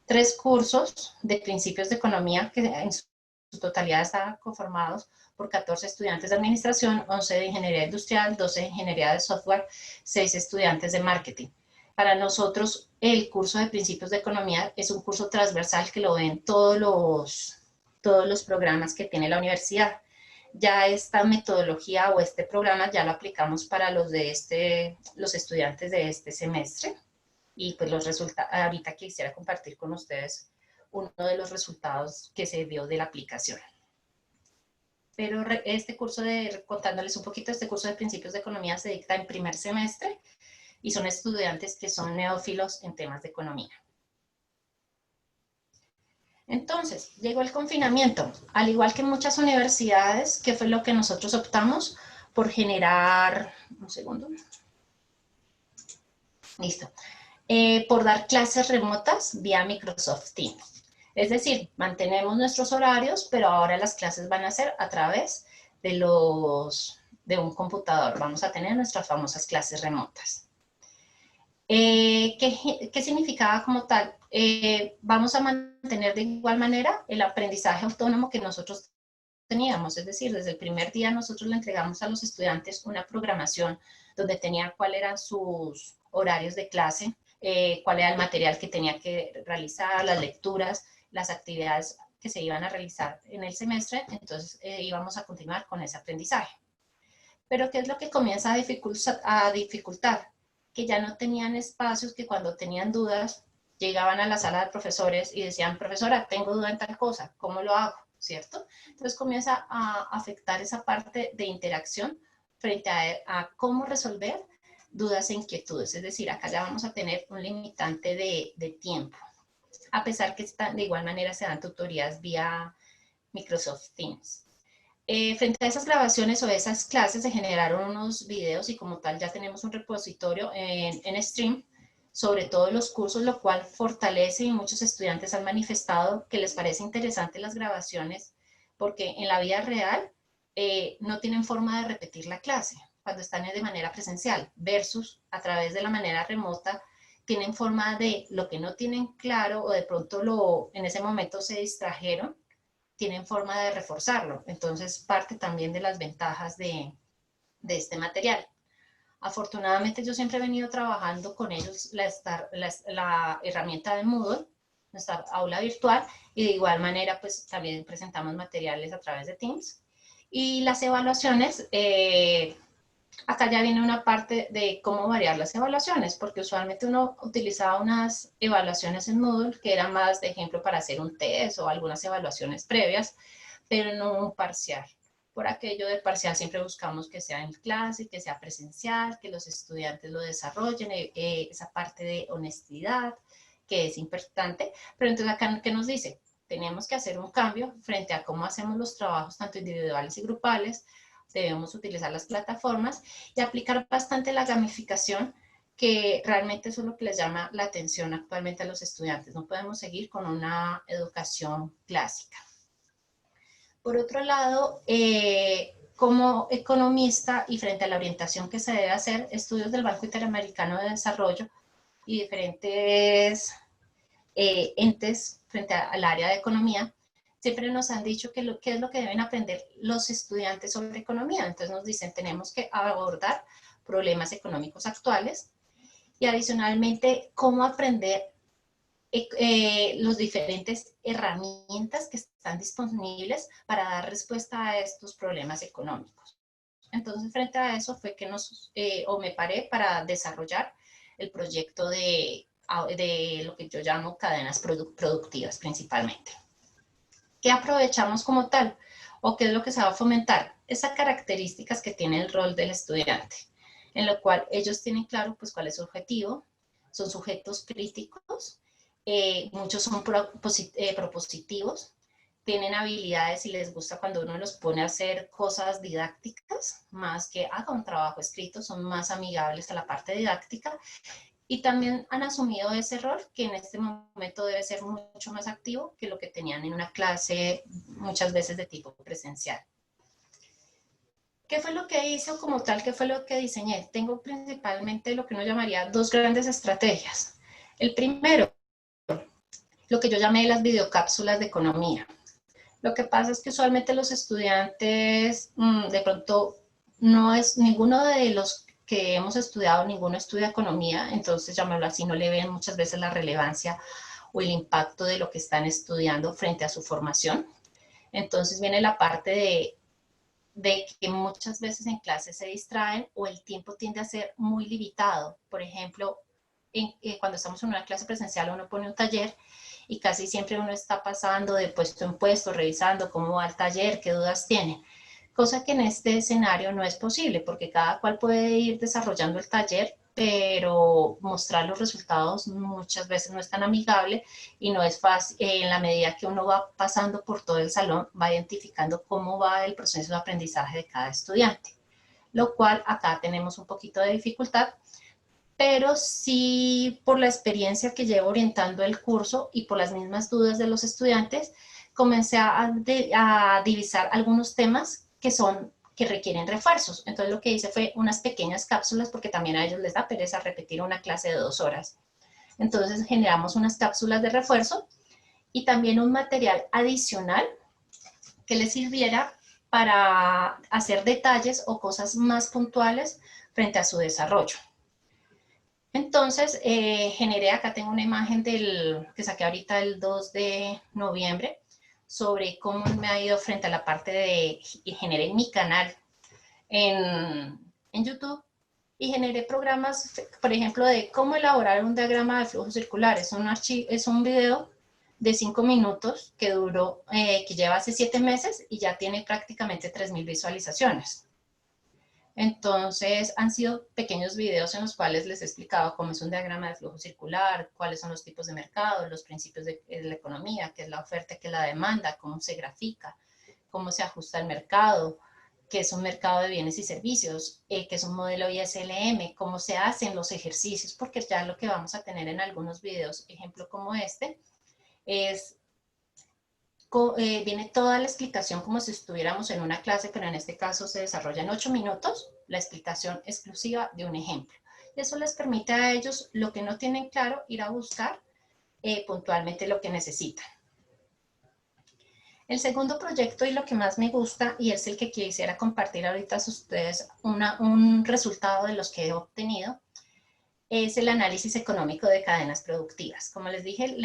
3 cursos de principios de economía que en su totalidad estaban conformados por 14 estudiantes de administración, 11 de ingeniería industrial, 12 de ingeniería de software, 6 estudiantes de marketing. Para nosotros, el curso de principios de economía es un curso transversal que lo ven todos los programas que tiene la universidad. Ya esta metodología o este programa ya lo aplicamos para los estudiantes de este semestre. Y pues los resultados, ahorita quisiera compartir con ustedes uno de los resultados que se dio de la aplicación. Pero contándoles un poquito, este curso de principios de economía se dicta en primer semestre y son estudiantes que son neófilos en temas de economía. Entonces, llegó el confinamiento. Al igual que en muchas universidades, ¿qué fue lo que nosotros optamos? Por generar, un segundo. Listo. Por dar clases remotas vía Microsoft Teams. Es decir, mantenemos nuestros horarios, pero ahora las clases van a ser a través de un computador. Vamos a tener nuestras famosas clases remotas. ¿Qué significaba como tal? Vamos a mantener de igual manera el aprendizaje autónomo que nosotros teníamos. Es decir, desde el primer día nosotros le entregamos a los estudiantes una programación donde tenían cuáles eran sus horarios de clase, cuál era el material que tenía que realizar, las lecturas, las actividades que se iban a realizar en el semestre. Entonces íbamos a continuar con ese aprendizaje. Pero ¿qué es lo que comienza a dificultar? Que ya no tenían espacios, que cuando tenían dudas llegaban a la sala de profesores y decían, profesora, tengo duda en tal cosa, ¿cómo lo hago? ¿cierto? Entonces comienza a afectar esa parte de interacción frente a cómo resolver dudas e inquietudes. Es decir, acá ya vamos a tener un limitante de tiempo, a pesar que de igual manera se dan tutorías vía Microsoft Teams. Frente a esas grabaciones o esas clases se generaron unos videos y como tal ya tenemos un repositorio en Stream sobre todos los cursos, lo cual fortalece y muchos estudiantes han manifestado que les parece interesante las grabaciones porque en la vida real no tienen forma de repetir la clase cuando están de manera presencial versus a través de la manera remota tienen forma de lo que no tienen claro o de pronto en ese momento se distrajeron, tienen forma de reforzarlo. Entonces, parte también de las ventajas de este material. Afortunadamente, yo siempre he venido trabajando con ellos la herramienta de Moodle, nuestra aula virtual, y de igual manera, pues también presentamos materiales a través de Teams. Y las evaluaciones, acá ya viene una parte de cómo variar las evaluaciones, porque usualmente uno utilizaba unas evaluaciones en Moodle que eran más de ejemplo para hacer un test o algunas evaluaciones previas, pero no un parcial. Por aquello del parcial siempre buscamos que sea en clase, que sea presencial, que los estudiantes lo desarrollen, esa parte de honestidad que es importante. Pero entonces acá, ¿qué nos dice? Tenemos que hacer un cambio frente a cómo hacemos los trabajos tanto individuales y grupales. Debemos utilizar las plataformas y aplicar bastante la gamificación, que realmente eso es lo que les llama la atención actualmente a los estudiantes. No podemos seguir con una educación clásica. Por otro lado, como economista y frente a la orientación que se debe hacer, estudios del Banco Interamericano de Desarrollo y diferentes entes frente al área de economía, siempre nos han dicho qué es lo que deben aprender los estudiantes sobre economía. Entonces nos dicen, tenemos que abordar problemas económicos actuales y adicionalmente cómo aprender las diferentes herramientas que están disponibles para dar respuesta a estos problemas económicos. Entonces, frente a eso fue que me paré para desarrollar el proyecto de lo que yo llamo cadenas productivas principalmente. ¿Qué aprovechamos como tal? ¿O qué es lo que se va a fomentar? Esas características que tiene el rol del estudiante, en lo cual ellos tienen claro pues cuál es su objetivo, son sujetos críticos, muchos son propositivos, tienen habilidades y les gusta cuando uno los pone a hacer cosas didácticas, más que haga un trabajo escrito, son más amigables a la parte didáctica y también han asumido ese rol que en este momento debe ser mucho más activo que lo que tenían en una clase muchas veces de tipo presencial. ¿Qué fue lo que hice como tal? ¿Qué fue lo que diseñé? Tengo principalmente lo que uno llamaría dos grandes estrategias. El primero, lo que yo llamé las videocápsulas de economía. Lo que pasa es que usualmente los estudiantes, de pronto, no es ninguno de los que hemos estudiado, ninguno estudia economía, entonces, llamémoslo así, no le ven muchas veces la relevancia o el impacto de lo que están estudiando frente a su formación. Entonces viene la parte de que muchas veces en clases se distraen o el tiempo tiende a ser muy limitado. Por ejemplo, cuando estamos en una clase presencial uno pone un taller y casi siempre uno está pasando de puesto en puesto, revisando cómo va el taller, qué dudas tiene. Cosa que en este escenario no es posible porque cada cual puede ir desarrollando el taller, pero mostrar los resultados muchas veces no es tan amigable y no es fácil. En la medida que uno va pasando por todo el salón, va identificando cómo va el proceso de aprendizaje de cada estudiante, lo cual acá tenemos un poquito de dificultad, pero sí por la experiencia que llevo orientando el curso y por las mismas dudas de los estudiantes, comencé a divisar algunos temas que requieren refuerzos. Entonces lo que hice fue unas pequeñas cápsulas porque también a ellos les da pereza repetir una clase de 2 horas. Entonces generamos unas cápsulas de refuerzo y también un material adicional que les sirviera para hacer detalles o cosas más puntuales frente a su desarrollo. Entonces generé, acá tengo una imagen que saqué ahorita el 2 de noviembre, sobre cómo me ha ido frente a la parte de, y generé mi canal en YouTube y generé programas, por ejemplo, de cómo elaborar un diagrama de flujos circulares. Es un video de 5 minutos que duró, que lleva hace 7 meses y ya tiene prácticamente 3.000 visualizaciones. Entonces, han sido pequeños videos en los cuales les he explicado cómo es un diagrama de flujo circular, cuáles son los tipos de mercado, los principios de la economía, qué es la oferta, qué es la demanda, cómo se grafica, cómo se ajusta el mercado, qué es un mercado de bienes y servicios, qué es un modelo ISLM, cómo se hacen los ejercicios, porque ya lo que vamos a tener en algunos videos, ejemplo como este, es... viene toda la explicación como si estuviéramos en una clase, pero en este caso se desarrolla en 8 minutos, la explicación exclusiva de un ejemplo. Y eso les permite a ellos, lo que no tienen claro, ir a buscar puntualmente lo que necesitan. El segundo proyecto y lo que más me gusta, y es el que quisiera compartir ahorita a ustedes, un resultado de los que he obtenido, es el análisis económico de cadenas productivas. Como les dije,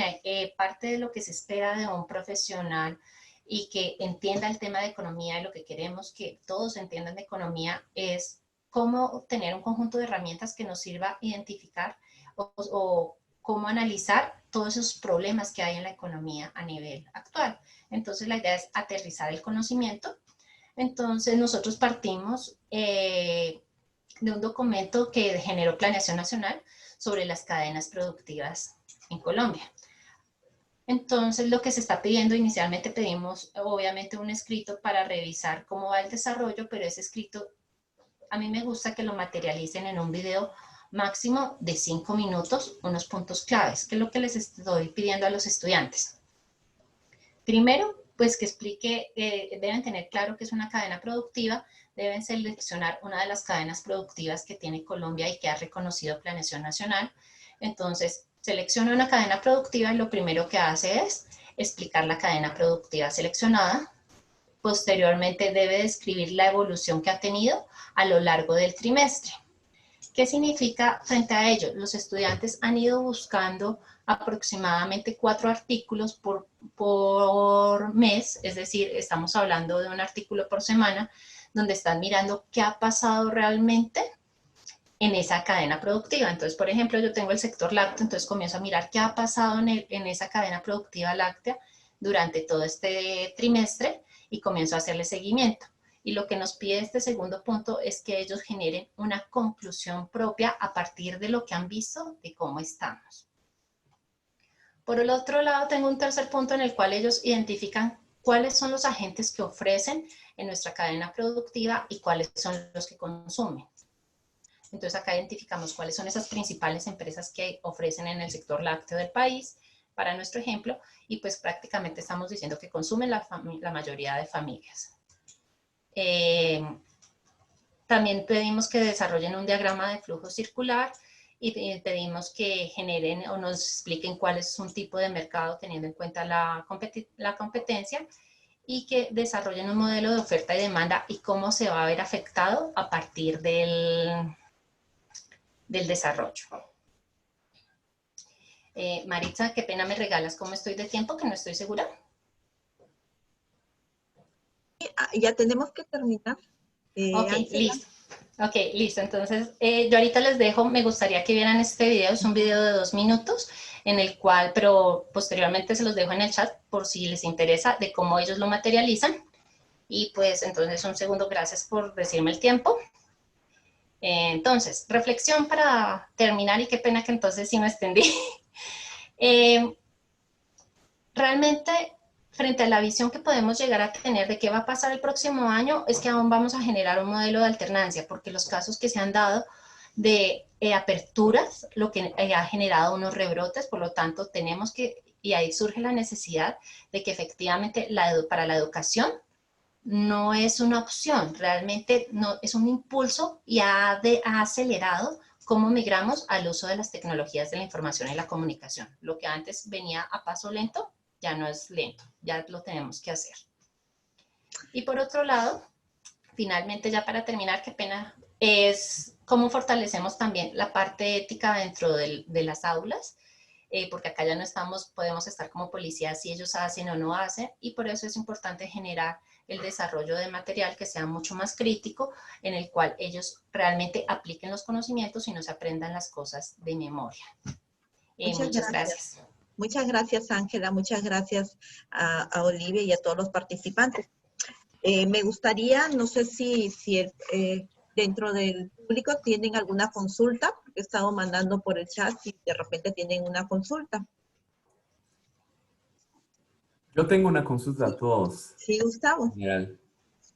parte de lo que se espera de un profesional y que entienda el tema de economía y lo que queremos que todos entiendan de economía es cómo obtener un conjunto de herramientas que nos sirva a identificar o cómo analizar todos esos problemas que hay en la economía a nivel actual. Entonces la idea es aterrizar el conocimiento. Entonces nosotros partimos de un documento que generó Planeación Nacional sobre las cadenas productivas en Colombia. Entonces, lo que se está pidiendo, inicialmente pedimos obviamente un escrito para revisar cómo va el desarrollo, pero ese escrito, a mí me gusta que lo materialicen en un video máximo de 5 minutos, unos puntos claves, que es lo que les estoy pidiendo a los estudiantes. Primero, pues que explique, deben tener claro que es una cadena productiva, deben seleccionar una de las cadenas productivas que tiene Colombia y que ha reconocido Planeación Nacional. Entonces, selecciona una cadena productiva y lo primero que hace es explicar la cadena productiva seleccionada. Posteriormente, debe describir la evolución que ha tenido a lo largo del trimestre. ¿Qué significa frente a ello? Los estudiantes han ido buscando aproximadamente 4 artículos por mes, es decir, estamos hablando de un artículo por semana, donde están mirando qué ha pasado realmente en esa cadena productiva. Entonces, por ejemplo, yo tengo el sector lácteo, entonces comienzo a mirar qué ha pasado en esa cadena productiva láctea durante todo este trimestre y comienzo a hacerle seguimiento. Y lo que nos pide este segundo punto es que ellos generen una conclusión propia a partir de lo que han visto de cómo estamos. Por el otro lado, tengo un tercer punto en el cual ellos identifican cuáles son los agentes que ofrecen en nuestra cadena productiva y cuáles son los que consumen. Entonces acá identificamos cuáles son esas principales empresas que ofrecen en el sector lácteo del país, para nuestro ejemplo, y pues prácticamente estamos diciendo que consumen la mayoría de familias. También pedimos que desarrollen un diagrama de flujo circular y pedimos que generen o nos expliquen cuál es un tipo de mercado teniendo en cuenta la competencia y que desarrollen un modelo de oferta y demanda y cómo se va a ver afectado a partir del desarrollo. Maritza, qué pena me regalas cómo estoy de tiempo, que no estoy segura. Ya tenemos que terminar. Ok, Ángela. listo. Ok, listo. Entonces, yo ahorita les dejo, me gustaría que vieran este video, es un video de 2 minutos, en el cual, pero posteriormente se los dejo en el chat por si les interesa de cómo ellos lo materializan. Y pues, entonces, un segundo, gracias por decirme el tiempo. Entonces, reflexión para terminar, y qué pena que entonces sí me extendí. Realmente, frente a la visión que podemos llegar a tener de qué va a pasar el próximo año, es que aún vamos a generar un modelo de alternancia, porque los casos que se han dado de aperturas, lo que ha generado unos rebrotes, por lo tanto tenemos que, y ahí surge la necesidad de que efectivamente para la educación no es una opción, realmente no, es un impulso y ha acelerado cómo migramos al uso de las tecnologías de la información y la comunicación. Lo que antes venía a paso lento, ya no es lento, ya lo tenemos que hacer. Y por otro lado, finalmente ya para terminar, qué pena, es cómo fortalecemos también la parte ética dentro de las aulas, porque acá ya no podemos estar como policías si ellos hacen o no hacen, y por eso es importante generar el desarrollo de material que sea mucho más crítico, en el cual ellos realmente apliquen los conocimientos y no se aprendan las cosas de memoria. Muchas gracias. Muchas gracias, Ángela. Muchas gracias a Olivia y a todos los participantes. Me gustaría, no sé si dentro del público tienen alguna consulta, porque he estado mandando por el chat si de repente tienen una consulta. Yo tengo una consulta a todos. Sí, Gustavo.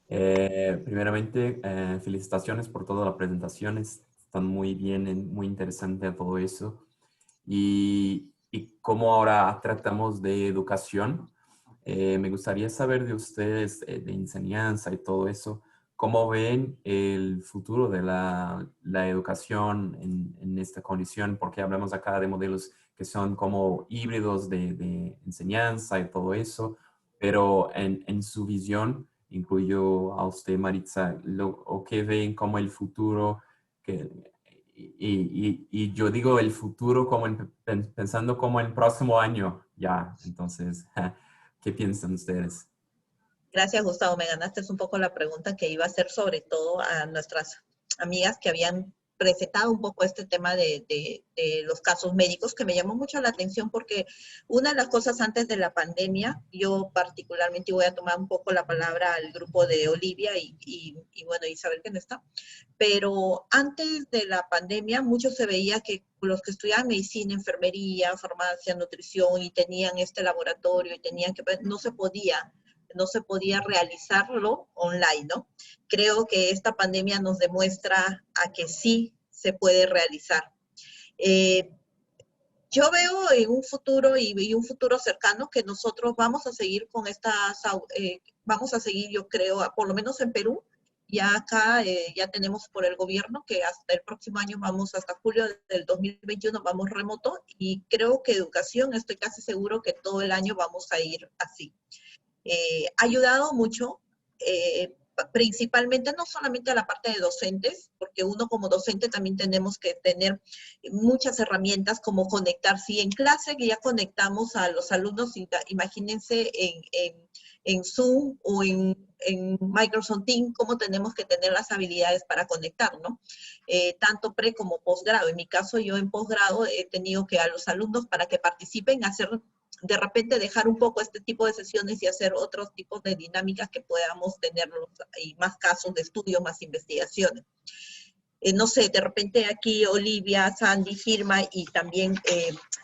Primeramente, felicitaciones por todas las presentaciones. Están muy bien, muy interesante todo eso. Y como ahora tratamos de educación, me gustaría saber de ustedes, de enseñanza y todo eso, ¿cómo ven el futuro de la educación en esta condición? Porque hablamos acá de modelos que son como híbridos de enseñanza y todo eso, pero en su visión, incluyo a usted, Maritza, o que ven como el futuro, y yo digo el futuro como pensando como el próximo año ya, entonces, ¿qué piensan ustedes? Gracias, Gustavo. Me ganaste un poco la pregunta que iba a hacer sobre todo a nuestras amigas que habían presentado un poco este tema de los casos médicos, que me llamó mucho la atención porque una de las cosas antes de la pandemia, yo particularmente voy a tomar un poco la palabra al grupo de Olivia y bueno, Isabel que no está, pero antes de la pandemia mucho se veía que los que estudiaban medicina, enfermería, farmacia, nutrición y tenían este laboratorio y tenían que, no se podía realizarlo online, ¿no? Creo que esta pandemia nos demuestra a que sí se puede realizar. Yo veo en un futuro y un futuro cercano que nosotros vamos a seguir con vamos a seguir, yo creo, por lo menos en Perú, ya acá ya tenemos por el gobierno que hasta el próximo año hasta julio del 2021 vamos remoto y creo que educación, estoy casi seguro que todo el año vamos a ir así. Ha ayudado mucho, principalmente no solamente a la parte de docentes, porque uno como docente también tenemos que tener muchas herramientas como conectar. Si en clase que ya conectamos a los alumnos, imagínense en Zoom o en Microsoft Teams, cómo tenemos que tener las habilidades para conectar, ¿no? Tanto pre como posgrado. En mi caso, yo en posgrado he tenido que a los alumnos para que participen hacer de repente dejar un poco este tipo de sesiones y hacer otros tipos de dinámicas que podamos tener y más casos de estudio, más investigaciones. No sé, de repente aquí Olivia, Sandy, Firma y también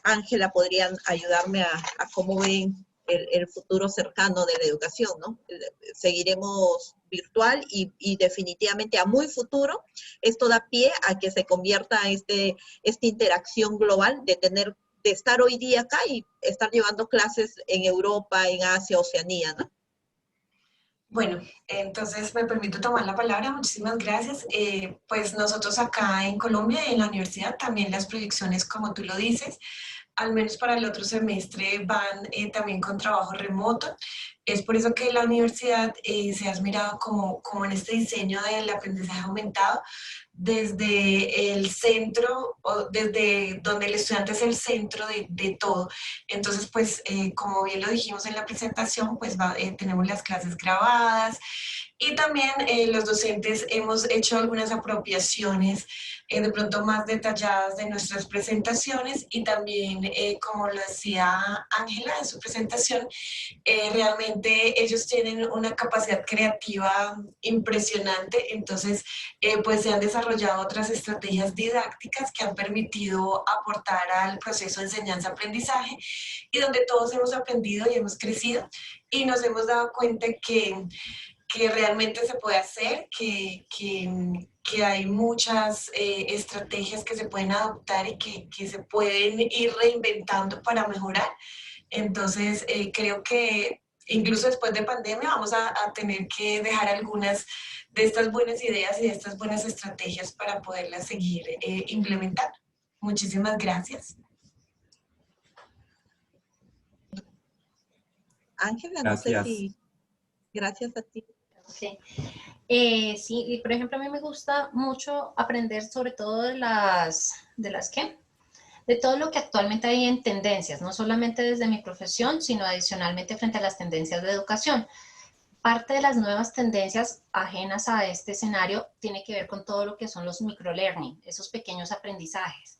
Ángela podrían ayudarme a cómo ven el futuro cercano de la educación, ¿no? Seguiremos virtual y definitivamente a muy futuro esto da pie a que se convierta esta interacción global de estar hoy día acá y estar llevando clases en Europa, en Asia, Oceanía, ¿no? Bueno, entonces me permito tomar la palabra. Muchísimas gracias. Pues nosotros acá en Colombia, en la universidad, también las proyecciones, como tú lo dices, al menos para el otro semestre van también con trabajo remoto. Es por eso que la universidad se ha esmerado como en este diseño del aprendizaje aumentado, desde el centro, o desde donde el estudiante es el centro de todo. Entonces, pues, como bien lo dijimos en la presentación, pues tenemos las clases grabadas y también los docentes hemos hecho algunas apropiaciones de pronto más detalladas de nuestras presentaciones y también, como lo decía Ángela en su presentación, realmente ellos tienen una capacidad creativa impresionante, entonces pues se han desarrollado otras estrategias didácticas que han permitido aportar al proceso de enseñanza-aprendizaje y donde todos hemos aprendido y hemos crecido y nos hemos dado cuenta que realmente se puede hacer, que hay muchas estrategias que se pueden adoptar y que se pueden ir reinventando para mejorar. Entonces, creo que incluso después de pandemia vamos a tener que dejar algunas de estas buenas ideas y de estas buenas estrategias para poderlas seguir implementando. Muchísimas gracias. Ángela, no sé si... Gracias a ti. Sí. Sí, y por ejemplo a mí me gusta mucho aprender sobre todo de todo lo que actualmente hay en tendencias, no solamente desde mi profesión, sino adicionalmente frente a las tendencias de educación. Parte de las nuevas tendencias ajenas a este escenario tiene que ver con todo lo que son los microlearning, esos pequeños aprendizajes.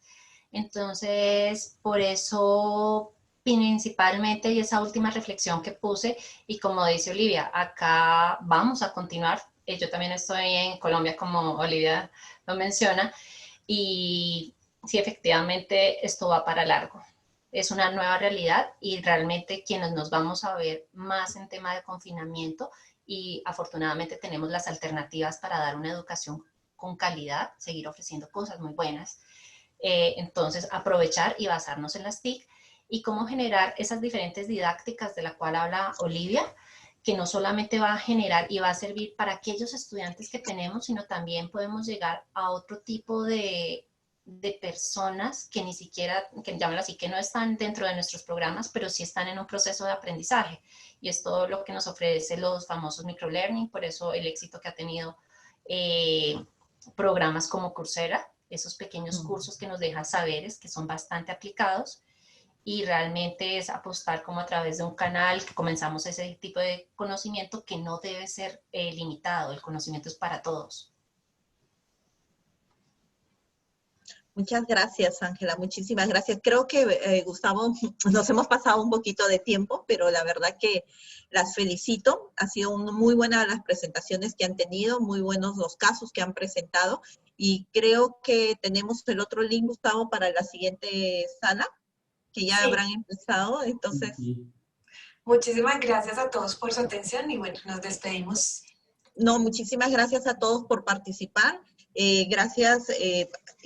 Entonces, por eso principalmente, y esa última reflexión que puse, y como dice Olivia, acá vamos a continuar. Yo también estoy en Colombia, como Olivia lo menciona, y sí, efectivamente, esto va para largo. Es una nueva realidad y realmente quienes nos vamos a ver más en tema de confinamiento, y afortunadamente tenemos las alternativas para dar una educación con calidad, seguir ofreciendo cosas muy buenas. Entonces, aprovechar y basarnos en las TIC y cómo generar esas diferentes didácticas de la cual habla Olivia, que no solamente va a generar y va a servir para aquellos estudiantes que tenemos, sino también podemos llegar a otro tipo de personas que ni siquiera, que llamémoslo así, que no están dentro de nuestros programas, pero sí están en un proceso de aprendizaje. Y es todo lo que nos ofrece los famosos microlearning, por eso el éxito que ha tenido programas como Coursera, esos pequeños cursos que nos dejan saberes que son bastante aplicados, y realmente es apostar como a través de un canal que comenzamos ese tipo de conocimiento que no debe ser limitado, el conocimiento es para todos. Muchas gracias, Ángela, muchísimas gracias. Creo que, Gustavo, nos hemos pasado un poquito de tiempo, pero la verdad que las felicito. Ha sido muy buenas las presentaciones que han tenido, muy buenos los casos que han presentado, y creo que tenemos el otro link, Gustavo, para la siguiente sala, que ya habrán empezado, entonces... Muchísimas gracias a todos por su atención y bueno, nos despedimos. No, muchísimas gracias a todos por participar. Gracias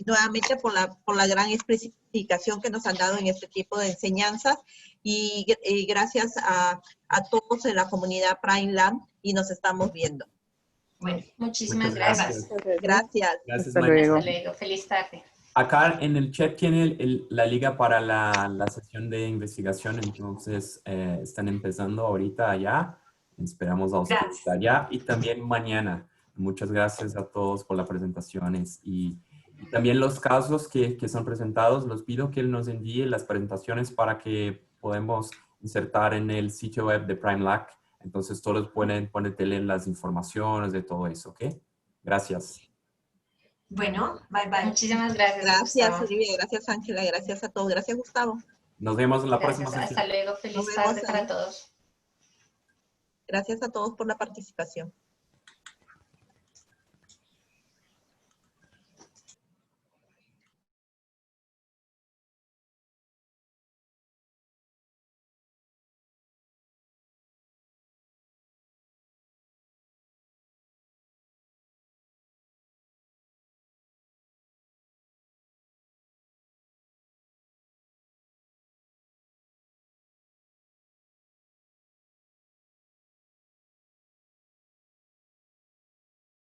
nuevamente por la gran explicación que nos han dado en este tipo de enseñanzas, y gracias a todos en la comunidad Prime Lab, y nos estamos viendo. Bueno, muchísimas gracias. Gracias. Hasta luego. Hasta luego. Feliz tarde. Acá en el chat tiene la liga para la sesión de investigación, entonces están empezando ahorita allá. Esperamos a ustedes allá y también mañana. Muchas gracias a todos por las presentaciones y también los casos que son presentados. Los pido que él nos envíe las presentaciones para que podamos insertar en el sitio web de PrimeLab. Entonces todos pueden leer las informaciones de todo eso, ¿ok? Gracias. Bueno, bye bye. Muchísimas gracias. Gracias, Olivia. Gracias, Ángela. Gracias a todos. Gracias, Gustavo. Nos vemos en la próxima sesión. Hasta luego. Feliz tarde para todos. Gracias a todos por la participación.